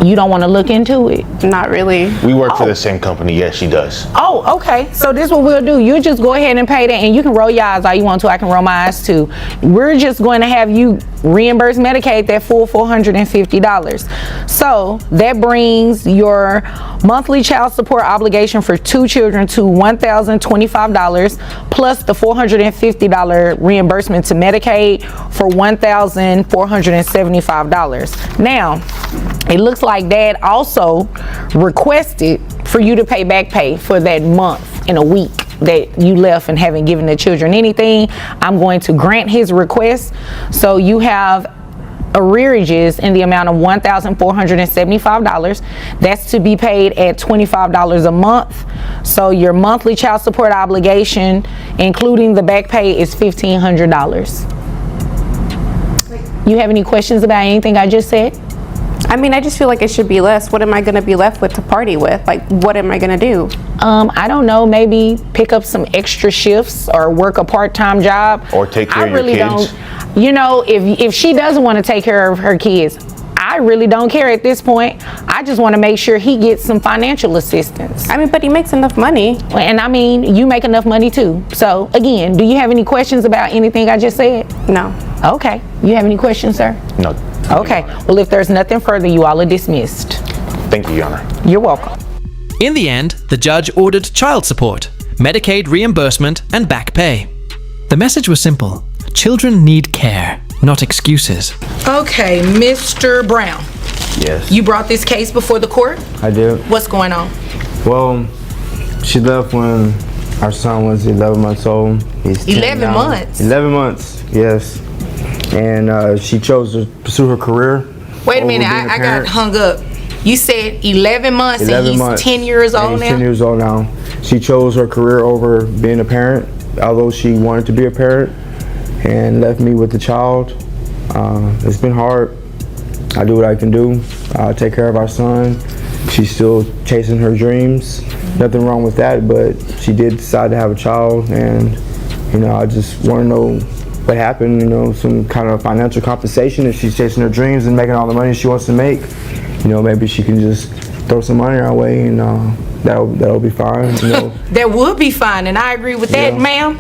You don't want to look into it? Not really. We work for the same company. Yes, she does. Oh, okay. So this is what we'll do. You just go ahead and pay that, and you can roll your eyes all you want to. I can roll my eyes too. We're just going to have you reimburse Medicaid that full $450. So that brings your monthly child support obligation for 2 children to $1,025 plus the $450 reimbursement to Medicaid for $1,475. Now, it looks like Dad also requested for you to pay back pay for that month and a week that you left and haven't given the children anything. I'm going to grant his request. So you have arrearages in the amount of $1,475. That's to be paid at $25 a month. So your monthly child support obligation, including the back pay, is $1,500. You have any questions about anything I just said? I mean, I just feel like it should be less. What am I going to be left with to party with? Like, what am I going to do? I don't know, maybe pick up some extra shifts or work a part-time job. Or take care of your kids. You know, if she doesn't want to take care of her kids, I really don't care at this point. I just want to make sure he gets some financial assistance. I mean, but he makes enough money. And I mean, you make enough money too. So again, do you have any questions about anything I just said? No. Okay. You have any questions, sir? No. Okay. Well, if there's nothing further, you all are dismissed. Thank you, Your Honor. You're welcome. In the end, the judge ordered child support, Medicaid reimbursement, and back pay. The message was simple. Children need care, not excuses. Okay, Mr. Brown. Yes. You brought this case before the court? I did. What's going on? Well, she left when our son was 11 months old. He's 10 11 now. months? 11 months, yes. And she chose to pursue her career. Wait a minute, I got hung up. You said 11 months 11 and he's months. 10 years old He's now? 10 years old now. She chose her career over being a parent, although she wanted to be a parent, and left me with the child. It's been hard. I do what I can do. Take care of our son. She's still chasing her dreams. nothing wrong with that, but she did decide to have a child, and I just want to know what happened, some kind of financial compensation if she's chasing her dreams and making all the money she wants to make. Maybe she can just throw some money our way, and that'll be fine. That would be fine, and I agree with that, ma'am.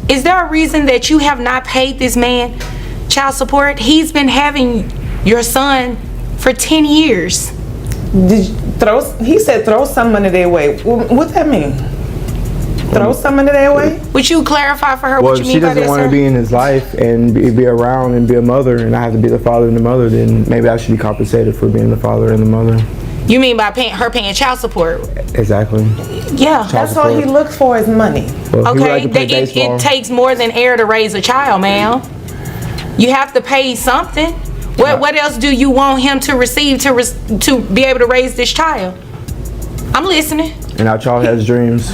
Is there a reason that you have not paid this man child support? He's been having your son for 10 years. He said throw some money their way. What that mean? Throw some money their way? Would you clarify for her Well, what you if she mean by that, doesn't want sir? to be in his life and be around and be a mother, and I have to be the father and the mother, then maybe I should be compensated for being the father and the mother. You mean by paying child support? Exactly. Yeah. That's all he looks for is money. Well, Okay, it takes more than air to raise a child, ma'am. You have to pay something. What else do you want him to receive to be able to raise this child? I'm listening. And our child has dreams.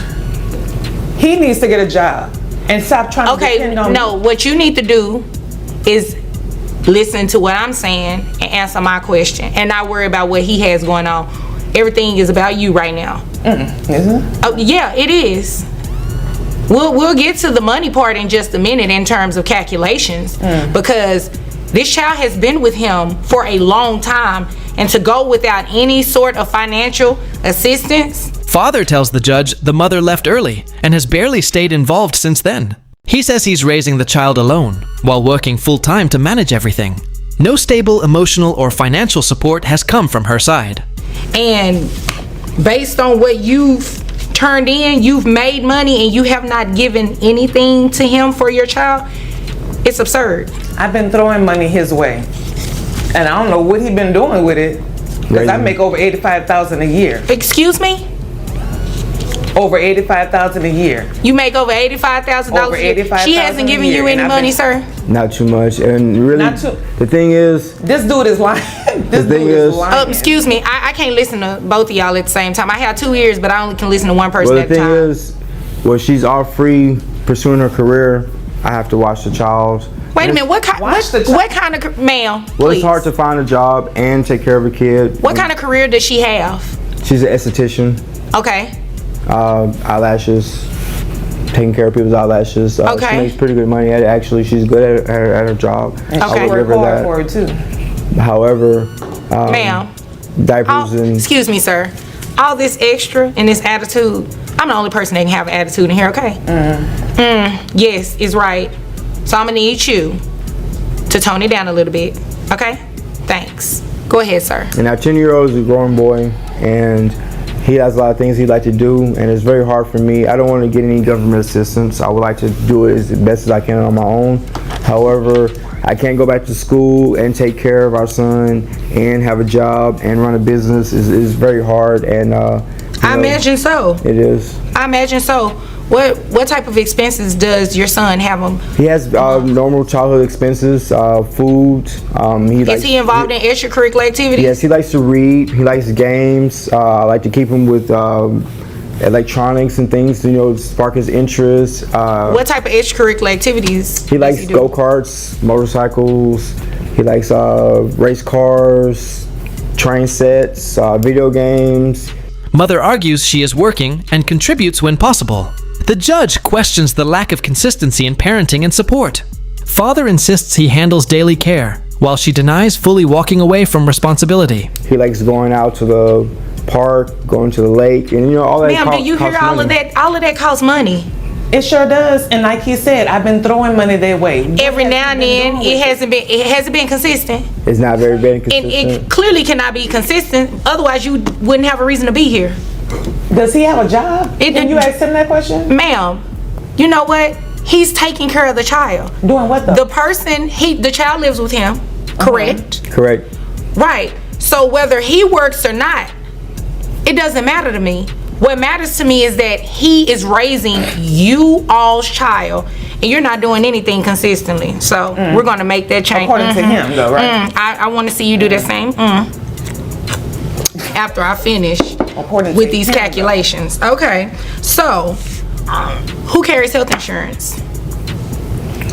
He needs to get a job and stop trying to depend on no, what you need to do is listen to what I'm saying and answer my question and not worry about what he has going on. Everything is about you right now. Isn't it? Oh, yeah, it is. We'll get to the money part in just a minute in terms of calculations, because this child has been with him for a long time, and to go without any sort of financial assistance. Father tells the judge the mother left early and has barely stayed involved since then. He says he's raising the child alone while working full-time to manage everything. No stable emotional or financial support has come from her side. And based on what you've turned in, you've made money and you have not given anything to him for your child. It's absurd. I've been throwing money his way, and I don't know what he's been doing with it, because I make over $85,000 a year. Excuse me? Over $85,000 a year. You make over $85,000 Over a year. $85,000 She hasn't given a year, you any and I've money, been- sir? Not too much, and really, the thing is, this dude is lying. This dude is lying. Excuse me, I can't listen to both of y'all at the same time. I have 2 ears, but I only can listen to one person well, at the a thing time. is, well, she's all free pursuing her career. I have to watch the child. Wait a minute, what kind of, ma'am, Well, please. it's hard to find a job and take care of a kid. What kind of career does she have? She's an esthetician. Okay. Eyelashes, taking care of people's eyelashes. Okay. She makes pretty good money at it. Actually, she's good at her job. And I she will work give her hard that. for it too. However, Ma'am. diapers and Excuse me, sir. All this extra and this attitude, I'm the only person that can have an attitude in here, okay? Yes, it's right. So I'm gonna need you to tone it down a little bit, okay? Thanks. Go ahead, sir. And our 10-year-old is a growing boy, and he has a lot of things he'd like to do, and it's very hard for me. I don't want to get any government assistance. I would like to do it as best as I can on my own. However, I can't go back to school and take care of our son and have a job and run a business. Is very hard, and I imagine so. It is. I imagine so. What type of expenses does your son have them? He has normal childhood expenses, food. Is he involved in extracurricular activities? Yes, he likes to read. He likes games. I like to keep him with electronics and things to spark his interest. What type of extracurricular activities? He likes go-karts, motorcycles. He likes race cars, train sets, video games. Mother argues she is working and contributes when possible. The judge questions the lack of consistency in parenting and support. Father insists he handles daily care, while she denies fully walking away from responsibility. He likes going out to the park, going to the lake, and all that. Ma'am, do you hear all of that? All of that costs money. It sure does, and like he said, I've been throwing money their way. Every now and then, it hasn't been consistent. It's not very And consistent. it clearly cannot be consistent. Otherwise, you wouldn't have a reason to be here. Does he have a job? Can you ask him that question? Ma'am, you know what? He's taking care of the child. Doing what though? The child lives with him, correct? Correct. Right. So whether he works or not, it doesn't matter to me. What matters to me is that he is raising you all's child, and you're not doing anything consistently. So we're going to make that change. According to him, though, right? I want to see you do the same. After I finish with these calculations. Okay. So, who carries health insurance?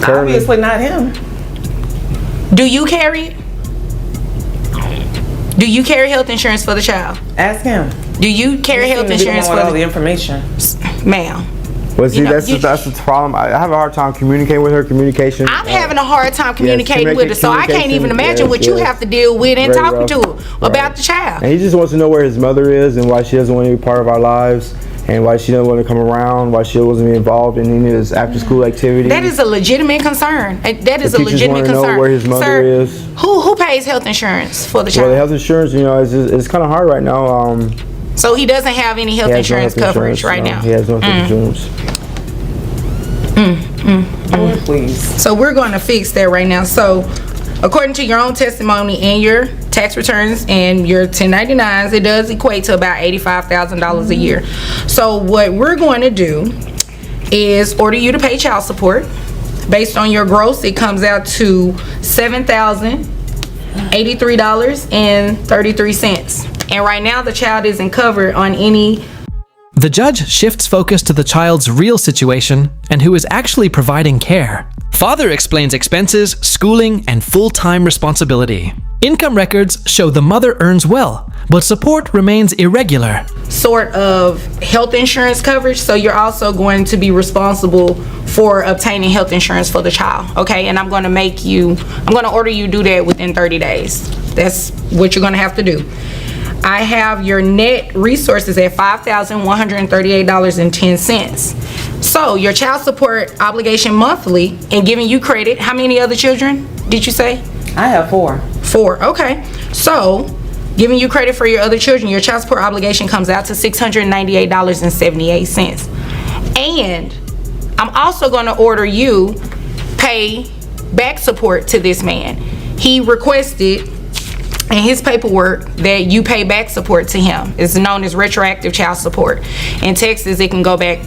Obviously not him. Do you carry it? Do you carry health insurance for the child? Ask him. Do you carry health insurance for all the the information? ma'am? Well, see, You know, that's the problem. I have a hard time communicating with her. Communication. I'm having a hard time communicating with her, so I can't even imagine yes, what you yes. have to deal with in Very talking rough. to her about the child. And he just wants to know where his mother is and why she doesn't want to be part of our lives, and why she doesn't want to come around, why she wasn't involved in any of his after-school activities. That is a legitimate concern. That is a teachers legitimate wanna know concern. where his mother Sir, is. Who pays health insurance for the Well, child? the health insurance, it's kind of hard right now. So he doesn't have any health He has no insurance health coverage right no. now. He has no health insurance. Please. So we're going to fix that right now. So according to your own testimony and your tax returns and your 1099s, it does equate to about $85,000 a year. So what we're going to do is order you to pay child support. Based on your gross, it comes out to $7,083.33. And right now the child isn't covered on any. The judge shifts focus to the child's real situation and who is actually providing care. Father explains expenses, schooling, and full-time responsibility. Income records show the mother earns well, but support remains irregular. Sort of health insurance coverage, so you're also going to be responsible for obtaining health insurance for the child, okay? And I'm going to order you do that within 30 days. That's what you're going to have to do. I have your net resources at $5,138.10. So your child support obligation monthly, and giving you credit, how many other children did you say? I have 4. 4, okay. So giving you credit for your other children, your child support obligation comes out to $698.78. And I'm also going to order you pay back support to this man. He requested in his paperwork that you pay back support to him. It's known as retroactive child support. In Texas, it can go back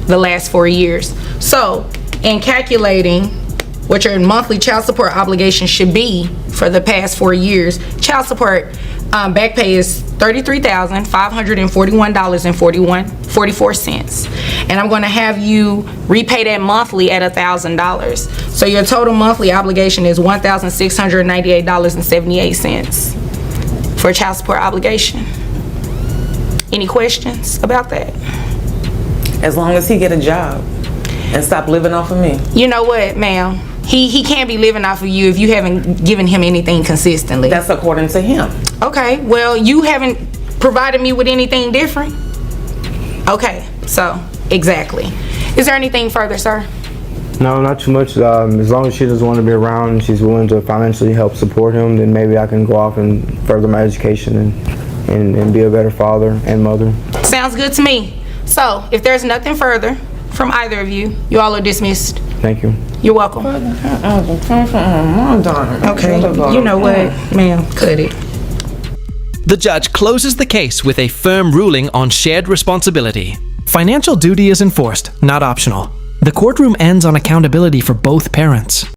the last 4 years. So in calculating what your monthly child support obligation should be for the past 4 years, child support back pay is $33,541.44. And I'm going to have you repay that monthly at $1,000. So your total monthly obligation is $1,698.78 for child support obligation. Any questions about that? As long as he get a job and stop living off of me. You know what, ma'am? He can't be living off of you if you haven't given him anything consistently. That's according to him. Okay, well, you haven't provided me with anything different. Okay, so, exactly. Is there anything further, sir? No, not too much. As long as she doesn't want to be around and she's willing to financially help support him, then maybe I can go off and further my education and be a better father and mother. Sounds good to me. So, if there's nothing further from either of you, you all are dismissed. Thank you. You're welcome. Okay, you know what, ma'am, cut it. The judge closes the case with a firm ruling on shared responsibility. Financial duty is enforced, not optional. The courtroom ends on accountability for both parents.